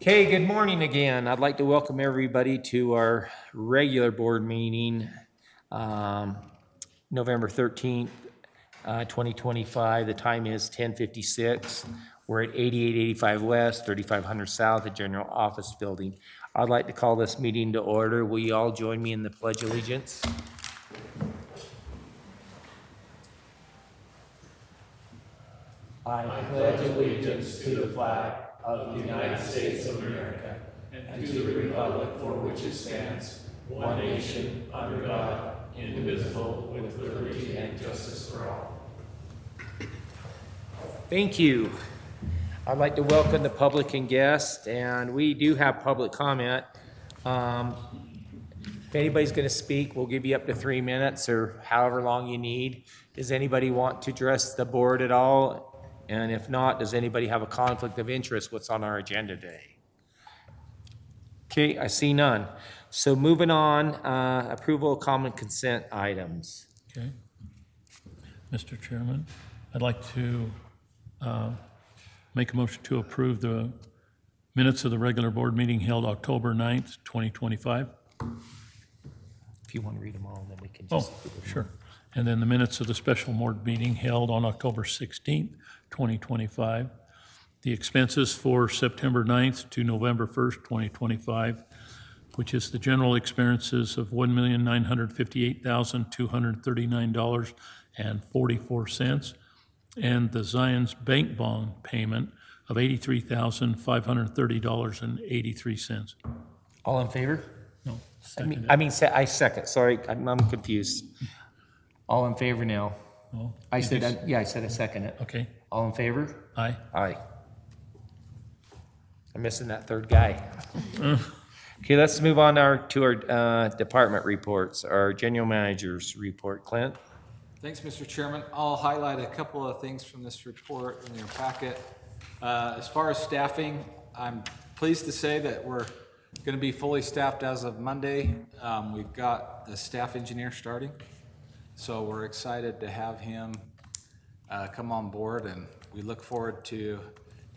Okay, good morning again. I'd like to welcome everybody to our regular board meeting, um, November 13th, 2025. The time is 10:56. We're at 8885 West, 3500 South, the General Office Building. I'd like to call this meeting to order. Will you all join me in the Pledge of Allegiance? I pledge allegiance to the flag of the United States of America and to the republic for which it stands, one nation, under God, indivisible, with liberty and justice for all. Thank you. I'd like to welcome the public and guests, and we do have public comment. If anybody's going to speak, we'll give you up to 3 minutes or however long you need. Does anybody want to address the board at all? And if not, does anybody have a conflict of interest? What's on our agenda today? Okay, I see none. So moving on, approval of common consent items. Okay. Mr. Chairman, I'd like to make a motion to approve the minutes of the regular board meeting held October 9th, 2025. If you want to read them all, then we can just. Oh, sure. And then the minutes of the special board meeting held on October 16th, 2025. The expenses for September 9th to November 1st, 2025, which is the general expenses of $1,958,239.44, and the Zions Bank Bond payment of $83,530.83. All in favor? No, I second. Sorry, I'm confused. All in favor now? no. I said I second it. Okay, All in favor? aye. Aye. I'm missing that third guy. Okay, let's move on to our department reports, our general manager's report. Clint? Thanks, Mr. Chairman. I'll highlight a couple of things from this report in your packet. As far as staffing, I'm pleased to say that we're going to be fully staffed as of Monday. We've got the staff engineer starting, so we're excited to have him come on board, and we look forward to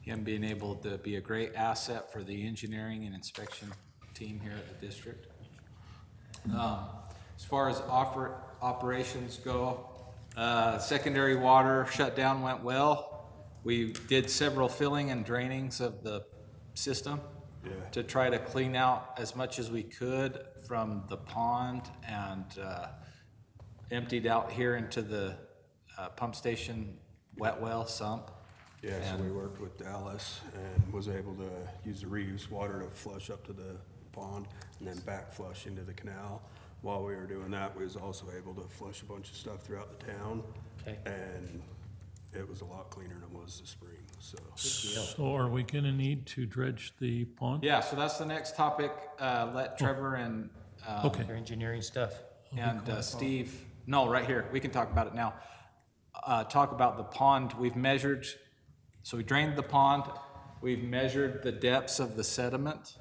him being able to be a great asset for the engineering and inspection team here at the district. As far as operations go, secondary water shutdown went well. We did several filling and drainings of the system to try to clean out as much as we could from the pond, and emptied out here into the pump station wet well sump. Yeah, so we worked with Dallas and was able to use the reuse water to flush up to the pond and then back flush into the canal. While we were doing that, we was also able to flush a bunch of stuff throughout the town. Okay. And it was a lot cleaner than it was this spring, so. So are we gonna need to dredge the pond? Yeah, so that's the next topic. Let Trevor and Okay, Your engineering stuff. Steve, no, right here, we can talk about it now. Talk about the pond. We've measured, so we drained the pond, we've measured the depths of the sediment.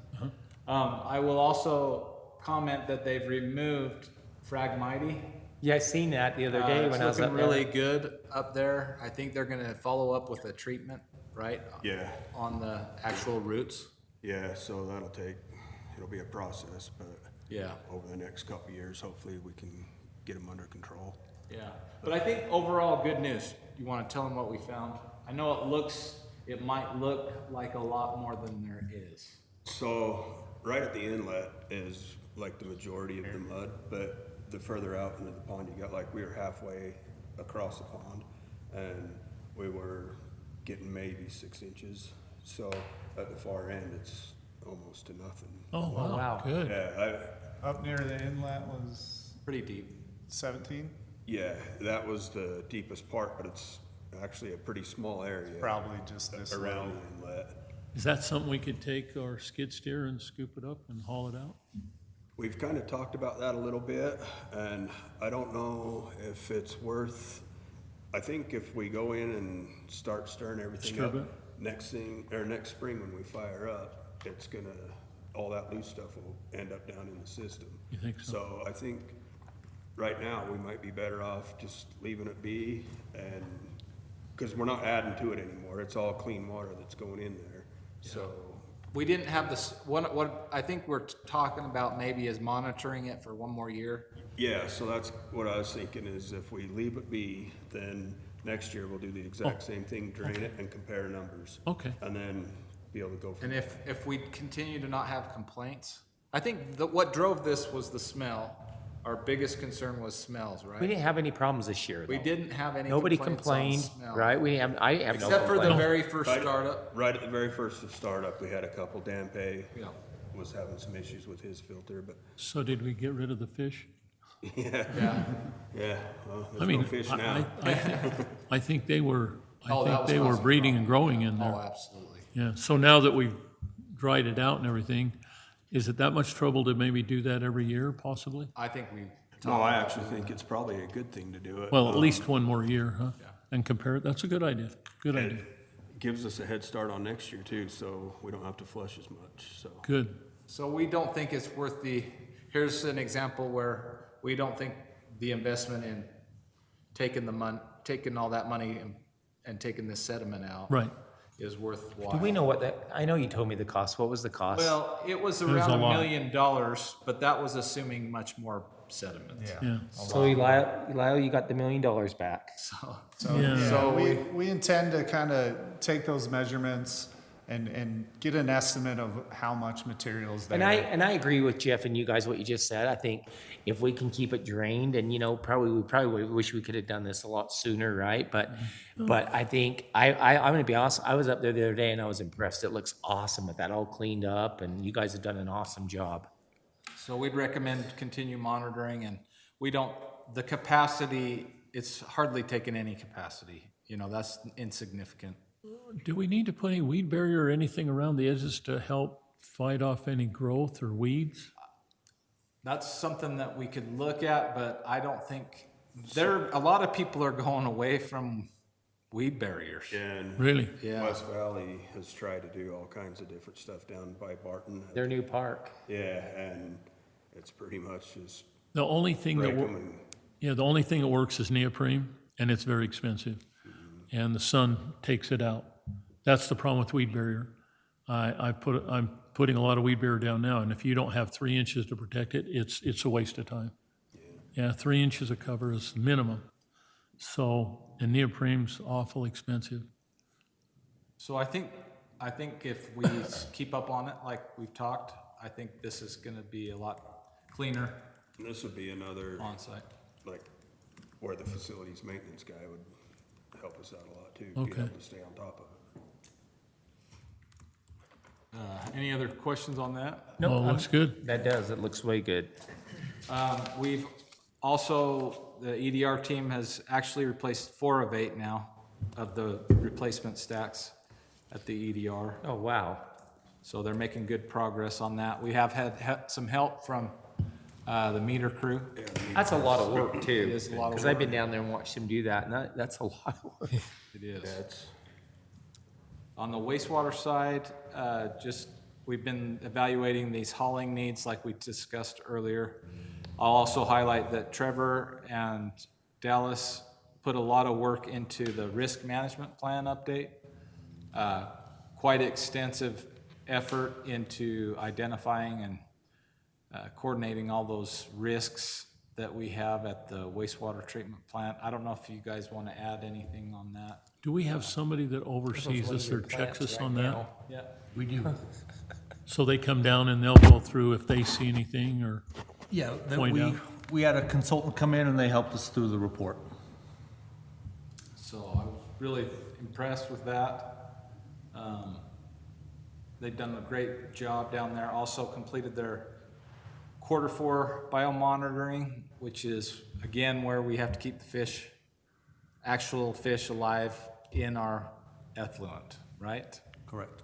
I will also comment that they've removed Phragmite. Yeah, I seen that the other day when I was It's up looking there. really good up there. I think they're gonna follow up with a treatment, right? Yeah, On the actual roots. yeah, so it'll be a process, but Yeah. over the next couple of years, hopefully we can get them under control. Yeah, but I think overall, good news. You want to tell them what we found? I know it might look like a lot more than there is. So, right at the inlet is like the majority of the mud, but the further out into the pond you got, like we were halfway across the pond and we were getting maybe 6 inches. So at the far end, it's almost to nothing. oh, wow, wow. good. Yeah, Up near the inlet was Pretty deep. 17, yeah, that was the deepest part, but it's actually a pretty small area probably just this around low. the inlet. Is that something we could take our skid steer and scoop it up and haul it out? We've kind of talked about that a little bit, and I don't know if it's worth, I think if we go in and start stirring everything Disturb up, it? next spring when we fire up, it's gonna, all that loose stuff will end up down in the system. You think so? So I think right now, we might be better off just leaving it be, and, because we're not adding to it anymore, it's all clean water that's going in there. So We didn't have this, what I think we're talking about maybe is monitoring it for one more year. Yeah, so that's what I was thinking is if we leave it be, then next year we'll do the exact same thing, drain it and compare numbers. Okay. And then be able to go from And if we continue to not have complaints, I think that what drove this was the smell. Our biggest concern was smells, We right? didn't have any problems this year, We though. didn't have any Nobody complaints on complained, smell. right? I have no Except for the complaints. very first startup. Right at the very first of startup, we had a couple, Dan Pay Yeah. was having some issues with his filter, but So did we get rid of the fish? Yeah. yeah, well, I there's mean, no fish now. I think they were, Oh, that was they were awesome. breeding and growing in Oh, there. absolutely. Yeah, so now that we've dried it out and everything, is it that much trouble to maybe do that every year, possibly? I think we. No, I actually think it's probably a good thing to do it. Well, at least one more year, huh? And compare it, that's a good idea, good idea, It gives us a head start on next year too, so we don't have to flush as much, so. good. So we don't think it's worth here's an example where we don't think the investment in taking all that money and taking this sediment out. Right. Is worthwhile. Do we know what that, I know you told me the cost. What was the cost? Well, it was was around a $1 lot. million, but that was assuming much more sediment. Yeah, So Lyle, you got the $1 million back. So, Yeah. so We intend to kind of take those measurements and get an estimate of how much materials there. And I agree with Jeff and you guys, what you just said. I think if we can keep it drained and, we probably wish we could have done this a lot sooner, right? But I think, I'm gonna be honest, I was up there the other day and I was impressed. It looks awesome with that all cleaned up and you guys have done an awesome job. So we'd recommend continue monitoring, and the capacity, it's hardly taken any capacity. That's insignificant. do we need to put any weed barrier or anything around the edges to help fight off any growth or weeds? That's something that we could look at, but I don't think, a lot of people are going away from weed barriers. And Really? Yeah. West Valley has tried to do all kinds of different stuff down by Barton. Their new park. Yeah, and it's pretty much just The only thing that, break them and, yeah, the only thing that works is neoprene, and it's very expensive. And the sun takes it out. That's the problem with weed barrier. I'm putting a lot of weed barrier down now, and if you don't have 3 inches to protect it, it's a waste of time. Yeah, 3 inches of cover is minimum. So, and neoprene's awful expensive. So I think if we keep up on it like we've talked, I think this is gonna be a lot cleaner and this would be another, on-site. like, where the facilities maintenance guy would help us out a lot too. Okay. Be able to stay on top of it. Any other questions on that? Nope, Oh, looks good. That does. It looks way good. We've also, the EDR team has actually replaced 4 of 8 now of the replacement stacks at the EDR. Oh, wow. So they're making good progress on that. We have had some help from the meter crew. That's a lot of work too. It is a lot of Because I've been down there and watched them do that, and that's a lot of work. It is. That's, On the wastewater side, we've been evaluating these hauling needs like we discussed earlier. I'll also highlight that Trevor and Dallas put a lot of work into the risk management plan update. Quite extensive effort into identifying and coordinating all those risks that we have at the wastewater treatment plant. I don't know if you guys want to add anything on that. Do we have somebody that oversees this or checks us on that? Yeah. We do. So they come down and they'll go through if they see anything or, Yeah, that Point out. we had a consultant come in and they helped us through the report. So I was really impressed with that. They've done a great job down there. Also completed their Q4 biomonitoring, which is again where we have to keep the actual fish alive in our effluent, right? Correct.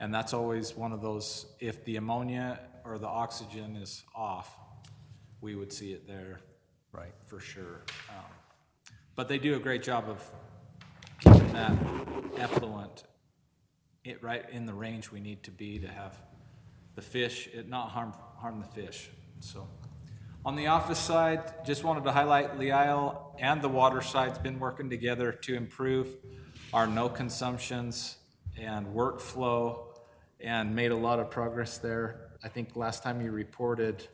And that's always one of those, if the ammonia or the oxygen is off, we would see it there Right. for sure. But they do a great job of keeping that effluent right in the range we need to be to have the fish, it not harm the fish. So on the office side, just wanted to highlight Leisle and the water side's been working together to improve our no consumptions and workflow and made a lot of progress there. I think last time you reported,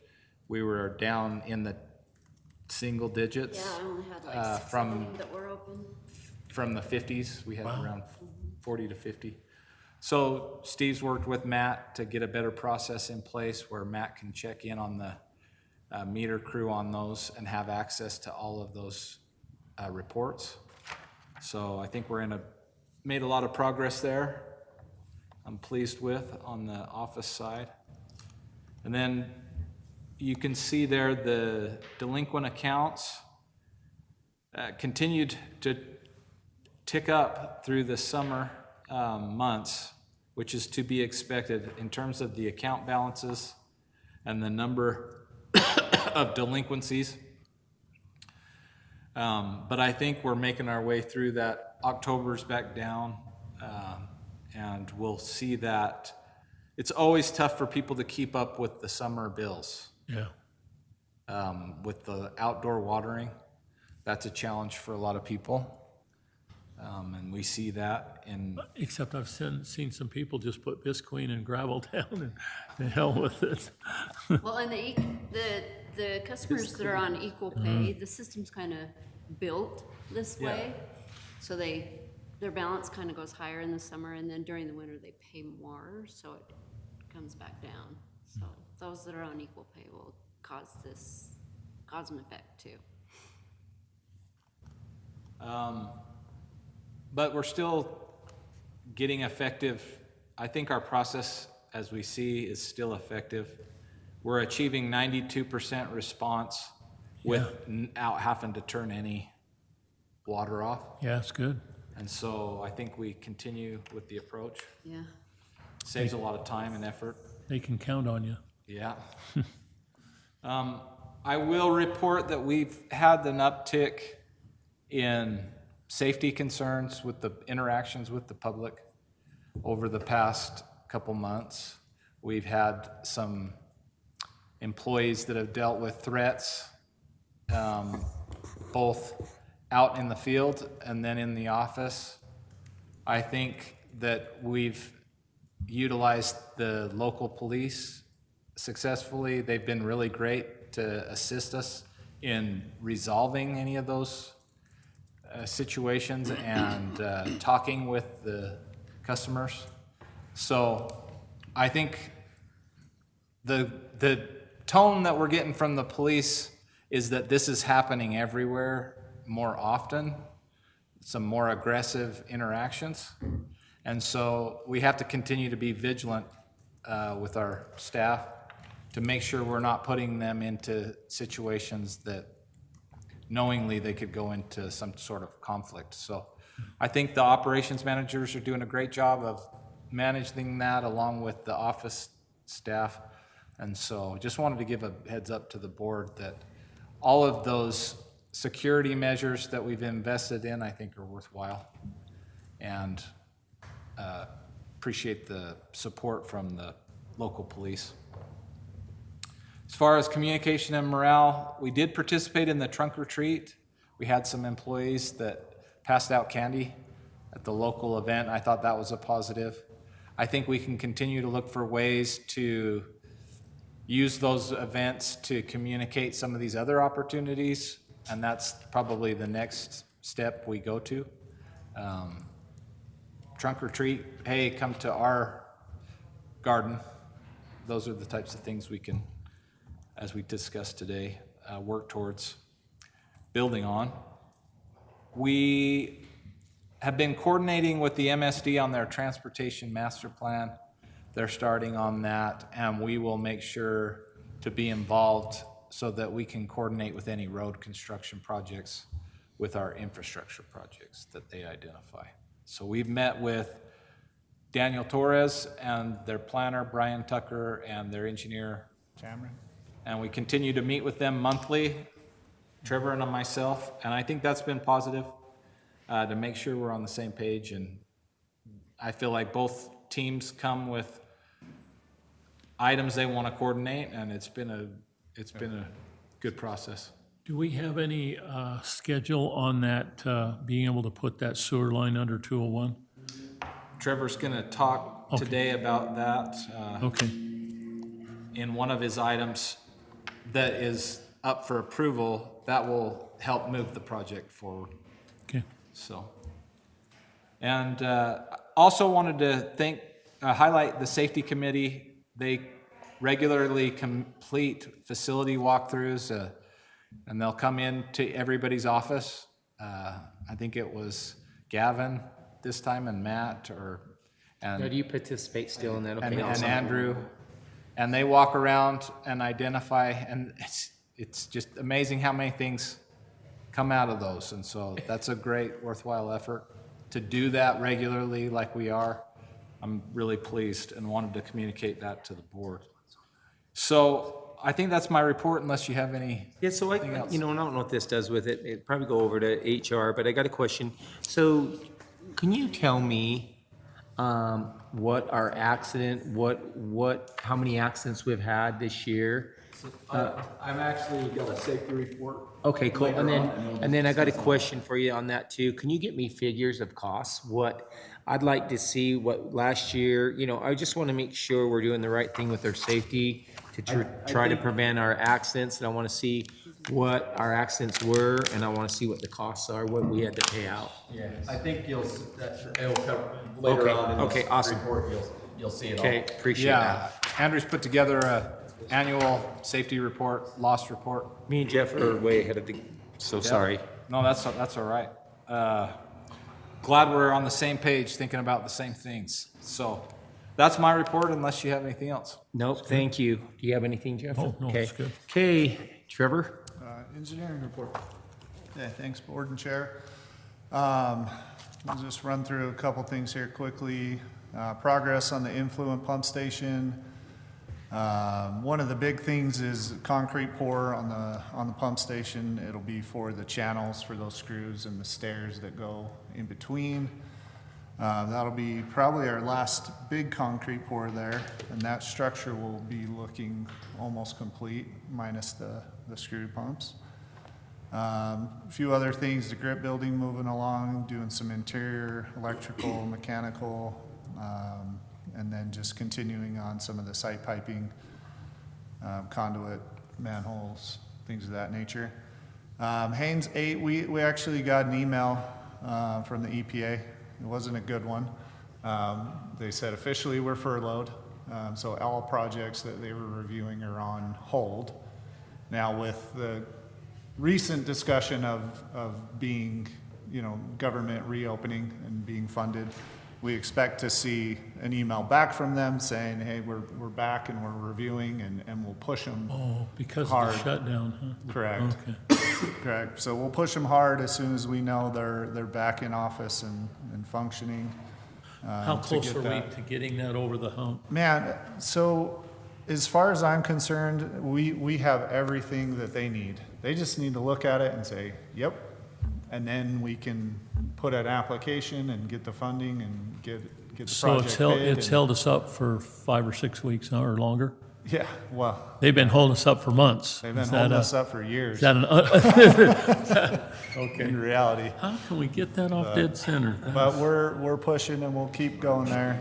we were down in the single digits. Yeah, I only had like 6 of from them that were open. from the 50s. We had around 40 to 50. So Steve's worked with Matt to get a better process in place where Matt can check in on the meter crew on those and have access to all of those reports. So I think made a lot of progress there. I'm pleased with on the office side. And then you can see there the delinquent accounts continued to tick up through the summer months, which is to be expected in terms of the account balances and the number of delinquencies. But I think we're making our way through that. October's back down, and we'll see that. It's always tough for people to keep up with the summer bills. Yeah. With the outdoor watering, that's a challenge for a lot of people. And we see that in, Except I've seen some people just put Visqueen and gravel down and the hell with it. Well, and the customers that are on equal pay, the system's kind of built this way. So their balance kind of goes higher in the summer, and then during the winter, they pay more, so it comes back down. So those that are on equal pay will cause an effect too. but we're still getting effective. I think our process, as we see, is still effective. We're achieving 92% response without having to turn any water off. Yeah, it's good. And so I think we continue with the approach. Yeah. Saves a lot of time and effort. They can count on you. Yeah. I will report that we've had an uptick in safety concerns with the interactions with the public over the past couple months. We've had some employees that have dealt with threats, both out in the field and then in the office. I think that we've utilized the local police successfully. They've been really great to assist us in resolving any of those situations and talking with the customers. So I think the tone that we're getting from the police is that this is happening everywhere more often, some more aggressive interactions. And so we have to continue to be vigilant with our staff to make sure we're not putting them into situations that knowingly they could go into some sort of conflict. So I think the operations managers are doing a great job of managing that along with the office staff. And so just wanted to give a heads up to the board that all of those security measures that we've invested in, I think, are worthwhile. And appreciate the support from the local police. As far as communication and morale, we did participate in the trunk or treat. We had some employees that passed out candy at the local event. I thought that was a positive. I think we can continue to look for ways to use those events to communicate some of these other opportunities, and that's probably the next step we go to. Trunk or treat, hey, come to our garden. Those are the types of things we can, as we discussed today, work towards building on. We have been coordinating with the MSD on their transportation master plan. They're starting on that, and we will make sure to be involved so that we can coordinate with any road construction projects with our infrastructure projects that they identify. So we've met with Daniel Torres and their planner, Brian Tucker, and their engineer, Cameron? and we continue to meet with them monthly, Trevor and myself, and I think that's been positive to make sure we're on the same page. And I feel like both teams come with items they want to coordinate, and it's been a good process. Do we have any schedule on that, being able to put that sewer line under 201? Trevor's going to talk today about that. Okay, In one of his items that is up for approval, that will help move the project forward, okay. so. And also wanted to highlight the safety committee. They regularly complete facility walkthroughs, and they'll come into everybody's office. I think it was Gavin this time and Matt Now, do you participate still in that? Okay, and awesome. Andrew, and they walk around and identify, and it's just amazing how many things come out of those, and so that's a great worthwhile effort to do that regularly like we are. I'm really pleased and wanted to communicate that to the board. So I think that's my report unless you have any. Yeah, so Anything else? and I don't know what this does with it. It'd probably go over to HR, but I got a question. So can you tell me, what our accident, how many accidents we've had this year? I'm actually got a safety report. Okay, cool. And then I got a question for you on that too. Can you get me figures of costs? What, I'd like to see what last year, I just want to make sure we're doing the right thing with our safety to try to prevent our accidents. And I want to see what our accidents were, and I want to see what the costs are, what we had to pay out. Yeah, I think it'll come later on in Okay, this awesome. report, you'll see it all. Okay, appreciate that. Yeah, Andrew's put together a annual safety report, loss report. Me and Jeff are way ahead of the, so sorry. No, that's all right. Glad we're on the same page, thinking about the same things. So that's my report unless you have anything else. Nope, thank you. Do you have anything, Jeff? Oh, no, Okay. it's good. Okay, Trevor? Engineering report. Yeah, thanks, Board and Chair. I'll just run through a couple things here quickly. Progress on the influent pump station. One of the big things is concrete pour on the pump station. It'll be for the channels for those screws and the stairs that go in between. That'll be probably our last big concrete pour there, and that structure will be looking almost complete, minus the screw pumps. A few other things, the grip building moving along, doing some interior electrical, mechanical, and then just continuing on some of the site piping, conduit, manholes, things of that nature. Haynes 8, we actually got an email from the EPA. It wasn't a good one. They said officially we're furloughed, so all projects that they were reviewing are on hold. Now with the recent discussion of being, government reopening and being funded, we expect to see an email back from them saying, hey, we're back and we're reviewing and we'll push them. Oh, because of Hard. the shutdown, huh? Correct. Okay. Correct. So we'll push them hard as soon as we know they're back in office and functioning. How to close get are we that. to getting that over the hump? Man, so as far as I'm concerned, we have everything that they need. They just need to look at it and say, yep. And then we can put an application and get the funding and get the So project bid. it's held us up for 5 or 6 weeks, huh, or longer? Yeah, well, They've been holding us up for months. they've been Is that holding a- us up for years Is that an, in reality. how can we get that off dead center? But we're pushing and we'll keep going there.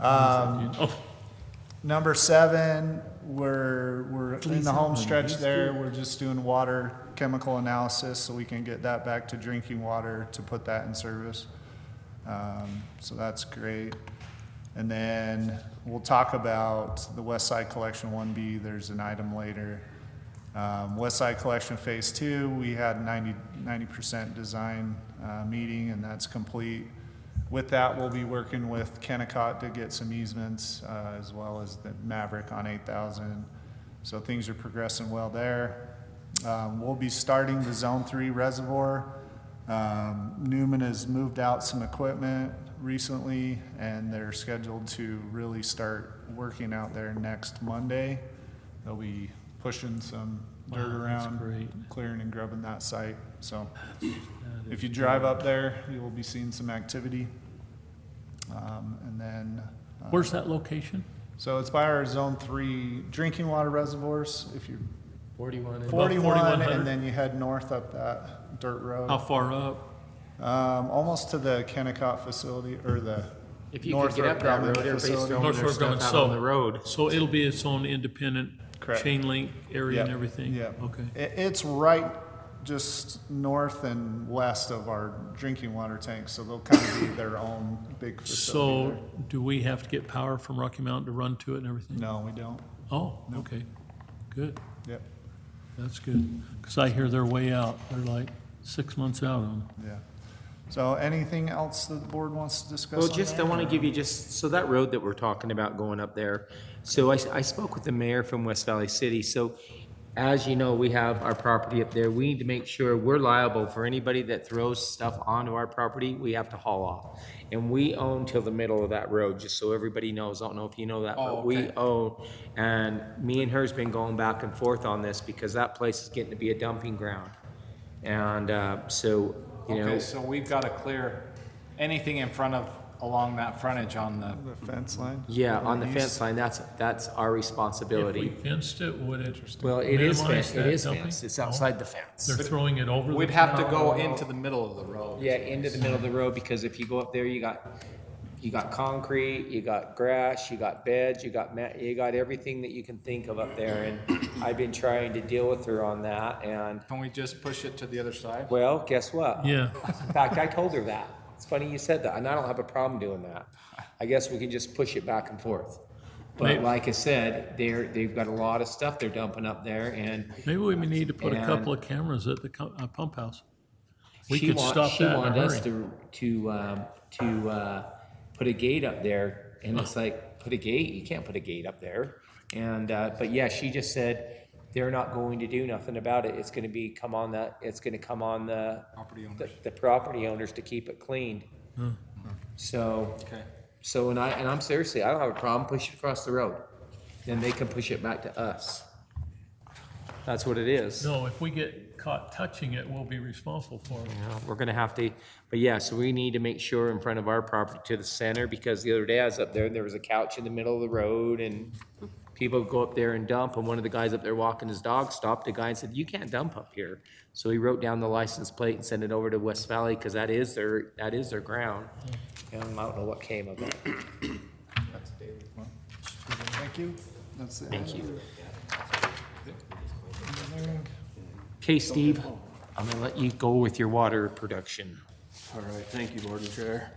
Oh, Number 7, we're in the home stretch there. We're just doing water chemical analysis so we can get that back to drinking water to put that in service. So that's great. And then we'll talk about the West Side Collection 1B. There's an item later. West Side Collection Phase 2, we had 90% design meeting, and that's complete. With that, we'll be working with Kennecott to get some easements, as well as the Maverick on 8,000. So things are progressing well there. We'll be starting the Zone 3 reservoir. Newman has moved out some equipment recently, and they're scheduled to really start working out there next Monday. They'll be pushing some dirt Wow, that's around, great. clearing and grubbing that site. So if you drive up there, you will be seeing some activity. And then, where's that location? so it's by our Zone 3 drinking water reservoirs. If you're 41. 41, 4100. and then you head north up that dirt road. How far up? Almost to the Kennecott facility, or the If you could get up that road, everybody's throwing their Northbrook stuff Grumman, out on the road. So it'll be its own independent Correct. chain link area and Yep, everything? yep. Okay. It's right just north and west of our drinking water tanks, so they'll kind of be their own big facility So do we have to get power from Rocky Mountain to run to it and everything? there. No, we don't. Oh, okay, good, Yep, that's good. Because I hear they're way out, they're like 6 months out on. yeah. So anything else that the board wants to discuss? Well, on just, I that, want to or- give you just, so that road that we're talking about going up there, so I spoke with the mayor from West Valley City, so as you know, we have our property up there, we need to make sure we're liable for anybody that throws stuff onto our property, we have to haul off. And we own till the middle of that road, just so everybody knows, I don't know if you know that, Oh, but we okay. own, and me and her's been going back and forth on this, because that place is getting to be a dumping ground. And, so, you know. Okay, so we've got to clear anything in front of, along that frontage on the, The fence line? Yeah, on the East. fence line, that's our If we responsibility. fenced it, would it? Well, it is minimize fenced, that it is dumping? fenced, it's No? outside the fence. They're throwing it over the. we'd have to go into the middle of the road. Yeah, into the middle of the road, because if you go up there, you got concrete, you got grass, you got beds, you got everything that you can think of up there, and I've been trying to deal with her on that, and, Can we just push it to the other side? well, guess what? Yeah, In fact, I told her that. It's funny you said that, and I don't have a problem doing that. I guess we can just push it back and forth. But Maybe- like I said, they've got a lot of stuff they're dumping up there, and maybe we need to put a And- couple of cameras at the pump house. We she could want- stop she that in a wanted us hurry. to put a gate up there, and it's like, put a gate? You can't put a gate up there. And, but yeah, she just said, they're not going to do nothing about it. It's gonna come on the Property owners. the property owners to keep it cleaned. So, Okay. so, and I'm seriously, I don't have a problem pushing it across the road. Then they can push it back to us. That's what it is. No, if we get caught touching it, we'll be responsible for it. Yeah, we're gonna have to, but yeah, so we need to make sure in front of our property to the center, because the other day I was up there and there was a couch in the middle of the road, and people go up there and dump, and one of the guys up there walking his dog stopped the guy and said, you can't dump up here. So he wrote down the license plate and sent it over to West Valley, because that is their ground. And I don't know what came of it. Thank you. That's it. Thank you. Okay, Steve, I'm gonna let you go with your water production. All right, thank you, Board and Chair.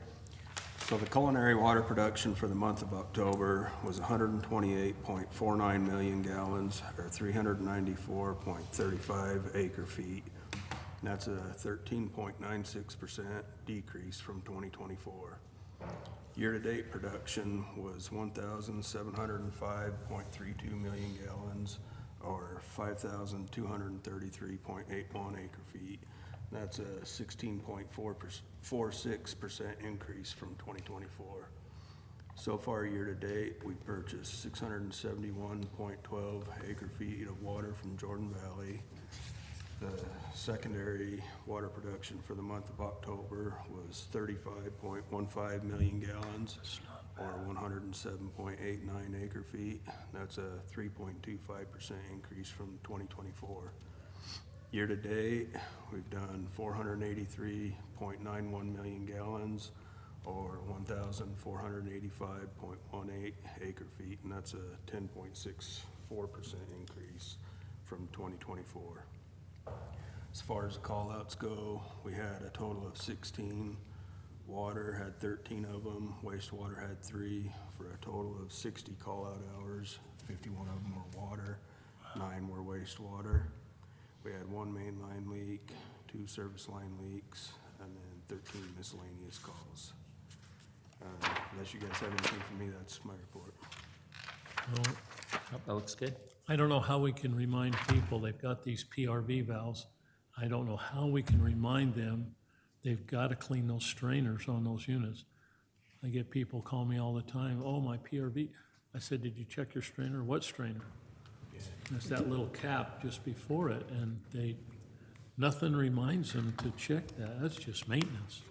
So the culinary water production for the month of October was 128.49 million gallons, or 394.35 acre feet. And that's a 13.96% decrease from 2024. Year-to-date production was 1,705.32 million gallons, or 5,233.81 acre feet. That's a 16.46% increase from 2024. So far, year-to-date, we purchased 671.12 acre feet of water from Jordan Valley. The secondary water production for the month of October was 35.15 million gallons, or 107.89 acre feet. That's a 3.25% increase from 2024. Year-to-date, we've done 483.91 million gallons, or 1,485.18 acre feet, and that's a 10.64% increase from 2024. As far as the call-outs go, we had a total of 16. Water had 13 of them, wastewater had 3, for a total of 60 call-out hours. 51 of them were water, 9 were wastewater. We had 1 main line leak, 2 service line leaks, and then 13 miscellaneous calls. Unless you guys have anything for me, that's my report. Well, That looks good. I don't know how we can remind people, they've got these PRV valves. I don't know how we can remind them, they've got to clean those strainers on those units. I get people call me all the time, oh, my PRV. I said, did you check your strainer? What strainer? It's that little cap just before it, and nothing reminds them to check that. That's just maintenance.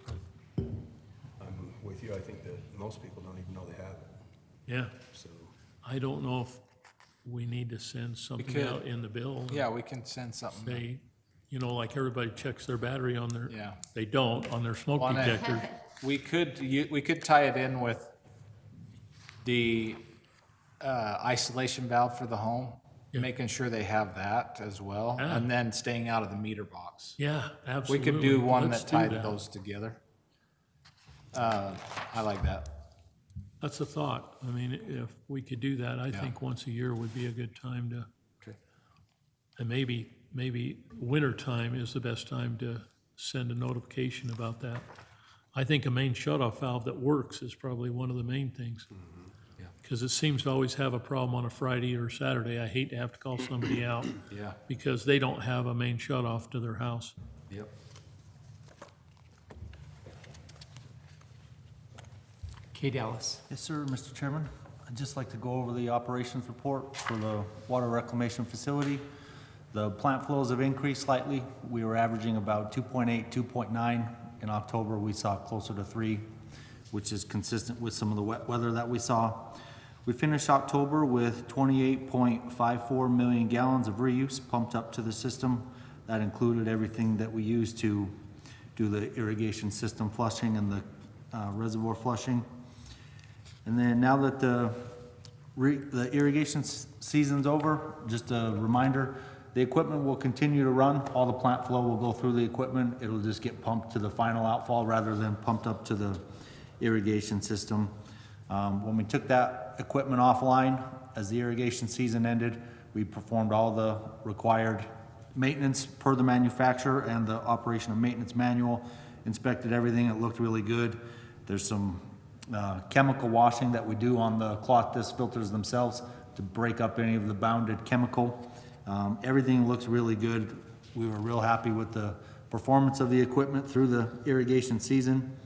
I'm with you, I think that most people don't even know they have it, Yeah, so. I don't know if we need to send something could. out in the bill. Yeah, we can send something. They, like everybody checks their battery on their. Yeah. They don't, on their smoke On it. detector. We could tie it in with the isolation valve for the home, Yeah. making sure they have that as well, Yeah. and then staying out of the meter box. Yeah, We absolutely. could do one Let's that do tied that. those together. I like that. That's a thought. I mean, if we could do that, I think once a year would be a good time to, Okay. and maybe winter time is the best time to send a notification about that. I think a main shut-off valve that works is probably one of the main things. Yeah. Because it seems to always have a problem on a Friday or Saturday. I hate to have to call somebody out Yeah. because they don't have a main shut-off to their house. Yep. Okay, Dallas. Yes, sir, Mr. Chairman. I'd just like to go over the operations report for the water reclamation facility. The plant flows have increased slightly. We were averaging about 2.8, 2.9. In October, we saw closer to 3, which is consistent with some of the wet weather that we saw. We finished October with 28.54 million gallons of reuse pumped up to the system. That included everything that we used to do the irrigation system flushing and the reservoir flushing. And then now that the irrigation season's over, just a reminder, the equipment will continue to run. All the plant flow will go through the equipment. It'll just get pumped to the final outfall rather than pumped up to the irrigation system. When we took that equipment offline, as the irrigation season ended, we performed all the required maintenance per the manufacturer and the operation of maintenance manual, inspected everything. It looked really good. There's some chemical washing that we do on the cloth disc filters themselves to break up any of the bounded chemical. Everything looks really good. We were real happy with the performance of the equipment through the irrigation season.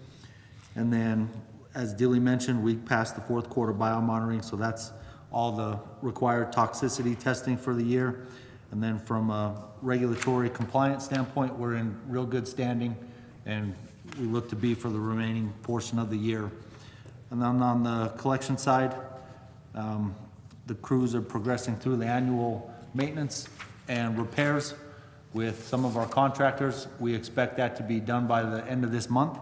And then, as Dilly mentioned, we passed the fourth quarter biomonitoring, so that's all the required toxicity testing for the year. And then from a regulatory compliance standpoint, we're in real good standing, and we look to be for the remaining portion of the year. And then on the collection side, the crews are progressing through the annual maintenance and repairs with some of our contractors. We expect that to be done by the end of this month.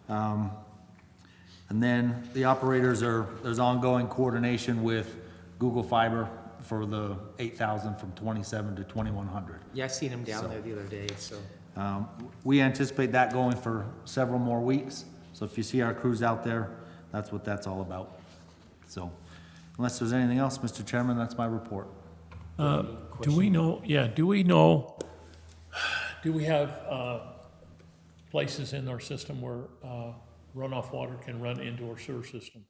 And then the operators there's ongoing coordination with Google Fiber for the 8,000 from 27 to 2,100. Yeah, I seen him down there the other day, so. We anticipate that going for several more weeks. So if you see our crews out there, that's what that's all about. So unless there's anything else, Mr. Chairman, that's my report. Do we know, do we have places in our system where runoff water can run into our sewer system?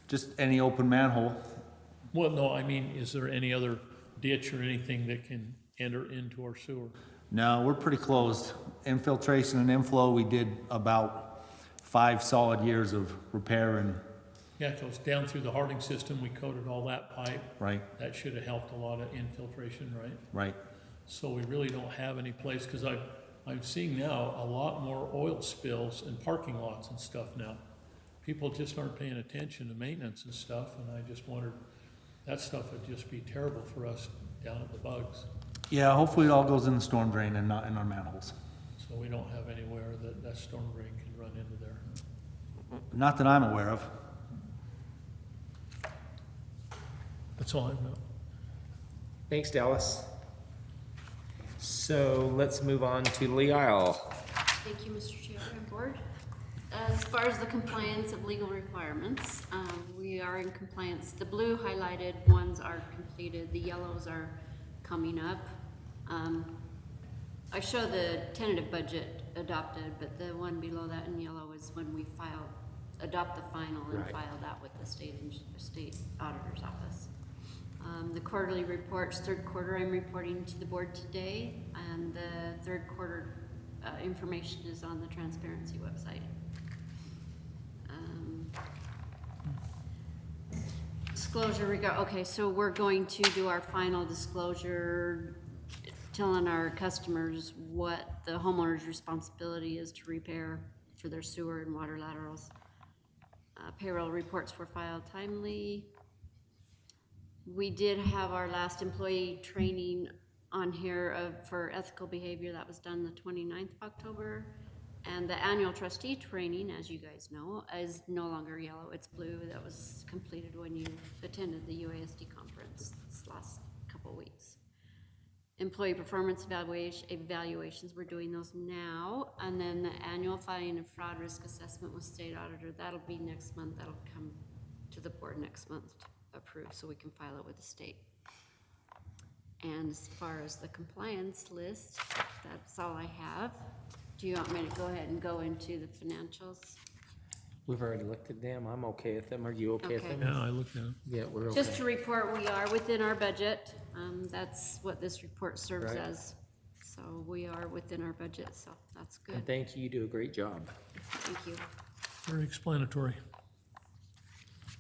Just any open manhole. Well, no, I mean, is there any other ditch or anything that can enter into our sewer? No, we're pretty closed. Infiltration and inflow, we did about 5 solid years of repair and, Yeah, it goes down through the Harding system, we coated all that pipe. right, That should have helped a lot of infiltration, right? right. So we really don't have any place, because I'm seeing now a lot more oil spills in parking lots and stuff now. People just aren't paying attention to maintenance and stuff, and I just wondered, that stuff would just be terrible for us down at the Bugs. Yeah, hopefully it all goes in the storm drain and not in our manholes. So we don't have anywhere that storm drain can run into there. Not that I'm aware of. That's all I've got. Thanks, Dallas. So let's move on to Lee Isle. Thank you, Mr. Chair and Board. As far as the compliance of legal requirements, we are in compliance. The blue highlighted ones are completed, the yellows are coming up. I show the tentative budget adopted, but the one below that in yellow is when we adopt the final and Right. file that with the state auditor's office. The quarterly reports, third quarter, I'm reporting to the board today, and the third quarter information is on the transparency website. Disclosure okay, so we're going to do our final disclosure, telling our customers what the homeowner's responsibility is to repair for their sewer and water laterals. Payroll reports were filed timely. We did have our last employee training on here for ethical behavior. That was done the 29th of October. And the annual trustee training, as you guys know, is no longer yellow, it's blue. That was completed when you attended the UASD conference this last couple of weeks. Employee performance evaluations, we're doing those now. And then the annual filing and fraud risk assessment with state auditor, that'll be next month. That'll come to the board next month to approve, so we can file it with the state. And as far as the compliance list, that's all I have. Do you want me to go ahead and go into the financials? We've already looked at them. I'm okay with them. Are you okay with Okay. them? Yeah, I looked at it. Yeah, we're okay. Just to report, we are within our budget. That's what this report serves Right. as. So we are within our budget, so that's good. And thank you, you do a great job. Thank you. Very explanatory.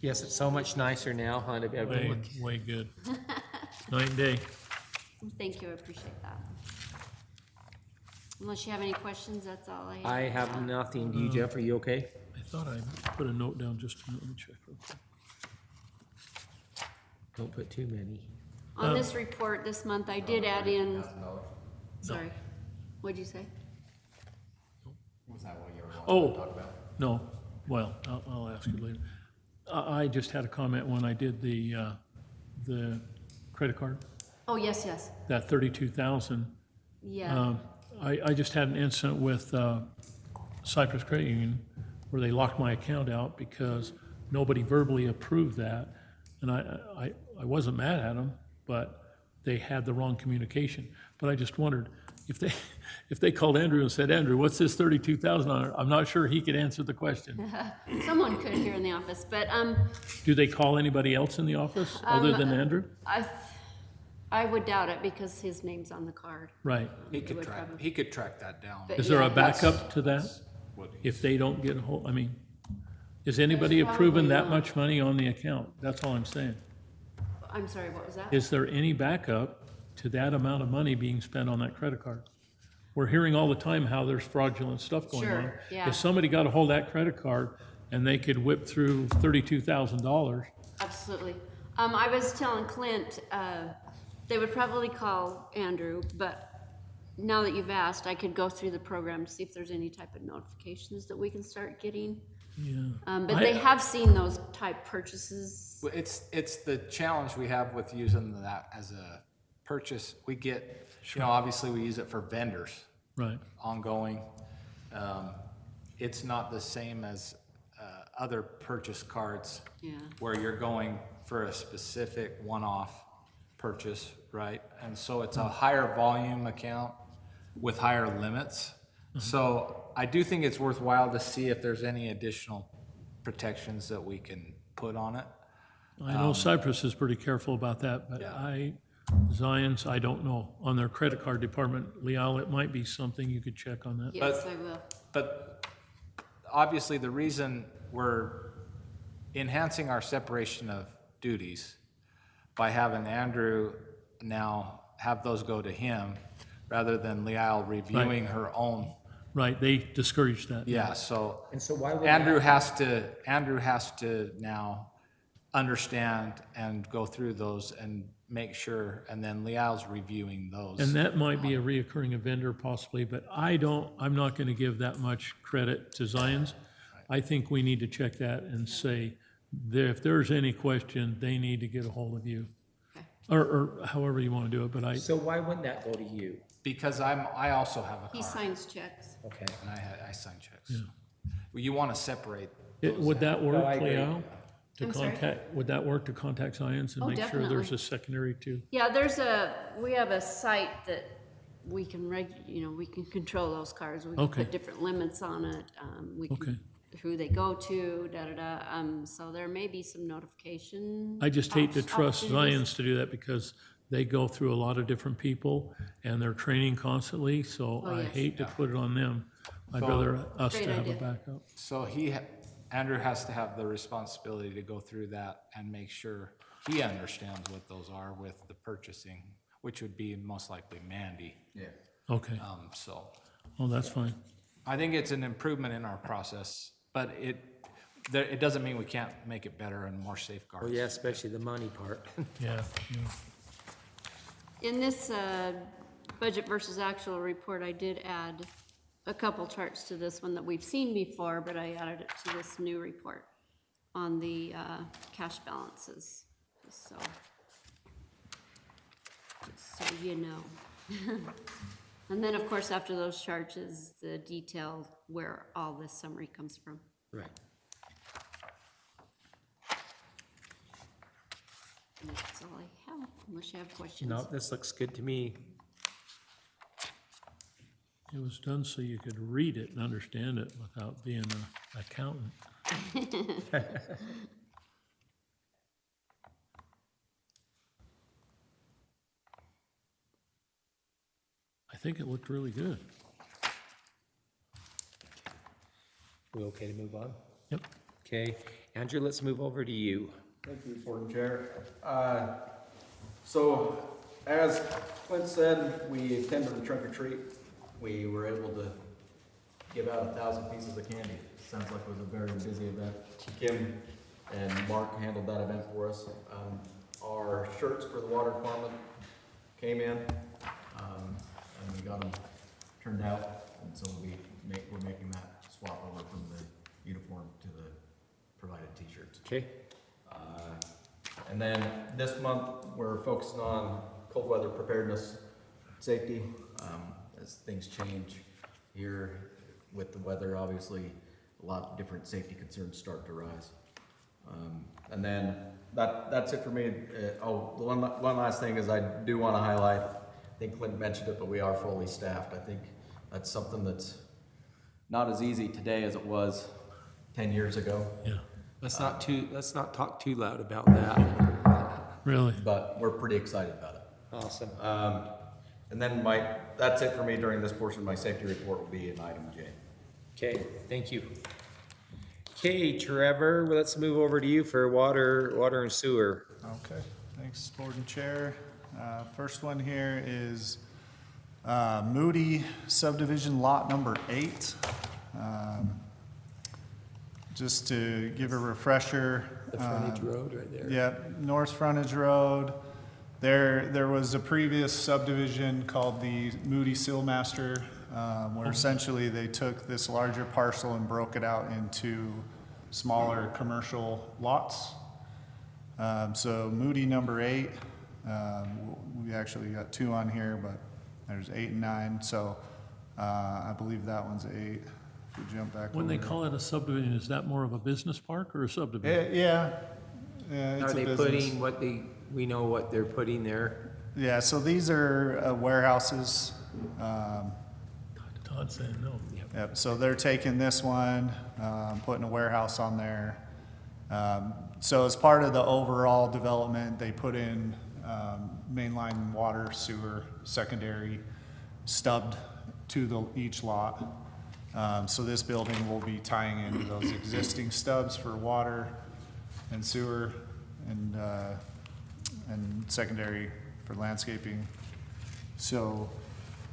Yes, it's so much nicer now, huh, to be able to Way, look. way good. Night and day. Thank you, I appreciate that. Unless you have any questions, that's all I have. I have nothing. Do you, Jeff? Are you okay? I thought I put a note down just a minute. Let me check real quick. Don't put too many. On this report this month, I did add in, sorry, what'd you say? Oh, no, well, I'll ask you later. I just had a comment when I did the credit card, Oh, yes, that 32,000. yeah. I just had an incident with Cypress Credit Union where they locked my account out because nobody verbally approved that. And I wasn't mad at them, but they had the wrong communication. But I just wondered, if they called Andrew and said, Andrew, what's this 32,000 on it? I'm not sure he could answer the question. Someone could here in the office, but, Do they call anybody else in the office other than Andrew? I would doubt it because his name's on the card. Right. He Would could track, probably- he could track that down. But Is there yeah, a backup to that? If they don't get a hold, I mean, is anybody approving that probably much money on the account? That's all I'm saying. I'm sorry, what was that? Is there any backup to that amount of money being spent on that credit card? We're hearing all the time how there's fraudulent stuff going on. Sure, yeah. If somebody got a hold of that credit card and they could whip through $32,000, Absolutely. I was telling Clint, they would probably call Andrew, but now that you've asked, I could go through the program to see if there's any type of notifications that we can start getting. yeah. But they have seen those type purchases. Well, it's the challenge we have with using that as a purchase. We get, obviously we use it for vendors, Right, ongoing. It's not the same as other purchase cards. Yeah. Where you're going for a specific one-off purchase, right? And so it's a higher volume account with higher limits. So I do think it's worthwhile to see if there's any additional protections that we can put on it. I know Cypress is pretty careful about that, but Yeah. Zions, I don't know. On their credit card department, Leal, it might be something you could check on that. Yes, I will. But obviously, the reason we're enhancing our separation of duties by having Andrew now have those go to him rather than Leal reviewing her own. Right, they discourage that. Yeah, so And so why would Andrew has to now understand and go through those and make sure, and then Leal's reviewing those. And that might be a reoccurring vendor possibly, but I'm not gonna give that much credit to Zions. I think we need to check that and say, if there's any question, they need to get a hold of you. Okay. Or however you wanna do it, but So why wouldn't that go to you? Because I also have a He card, signs checks. Okay. and I sign checks. Well, you want to separate. would that No, I work, agree. Leal? To I'm sorry? contact, would that work to contact Zions and Oh, make sure there's definitely. a secondary too? Yeah, we have a site that we can we can control those cards. We can Okay. put different limits on it. We Okay. can, who they go to, so there may be some notification. I just hate to trust opportunities. Zions to do that because they go through a lot of different people and they're training constantly, so Oh, I yes. hate to put it on them. I'd So- rather us Great to have a idea. backup. So Andrew has to have the responsibility to go through that and make sure he understands what those are with the purchasing, which would be most likely Mandy. Yeah. Okay, So oh, that's fine. I think it's an improvement in our process, but it doesn't mean we can't make it better and more safeguards. Well, yeah, especially the money part. Yeah, yeah. In this budget versus actual report, I did add a couple charts to this one that we've seen before, but I added it to this new report on the cash balances, so you know. And then, of course, after those charts is the detail where all this summary comes from. Right. And that's all I have, unless you have questions. No, this looks good to me. It was done so you could read it and understand it without being an accountant. I think it looked really good. We okay to move on? Yep. Okay, Andrew, let's move over to you. Thank you, Board Chair. So, as Clint said, we attended the trunk or treat. We were able to give out 1,000 pieces of candy. Sounds like it was a very busy event. Kim and Mark handled that event for us. Our shirts for the water department came in, and we got them turned out, and so we're making that swap over from the uniform to the provided t-shirts. Okay, And then this month, we're focusing on cold weather preparedness, safety, as things change here with the weather, obviously, a lot of different safety concerns start to rise. And then that's it for me. The one last thing is I do want to highlight, I think Clint mentioned it, but we are fully staffed. I think that's something that's not as easy today as it was 10 years ago. Yeah, let's not talk too loud about that. really. But we're pretty excited about it. Awesome. And then that's it for me during this portion. My safety report will be in item J. Okay, thank you. Okay, Trevor, let's move over to you for water and sewer. Okay, thanks, Board and Chair. First one here is Moody subdivision lot number 8. Just to give a refresher. The frontage road right there. Yep, North Frontage Road. There was a previous subdivision called the Moody Sealmaster, where essentially they took this larger parcel and broke it out into smaller commercial lots. So Moody number 8, we actually got 2 on here, but there's 8 and 9, so I believe that one's 8. If we jump back When they over. call it a subdivision, is that more of a business park or a subdivision? Yeah, it's Are a they business. putting we know what they're putting there? Yeah, so these are warehouses. Todd saying no. Yep, so they're taking this one, putting a warehouse on there. So as part of the overall development, they put in mainline water, sewer, secondary, stubbed to each lot. So this building will be tying into those existing stubs for water and sewer and secondary for landscaping. So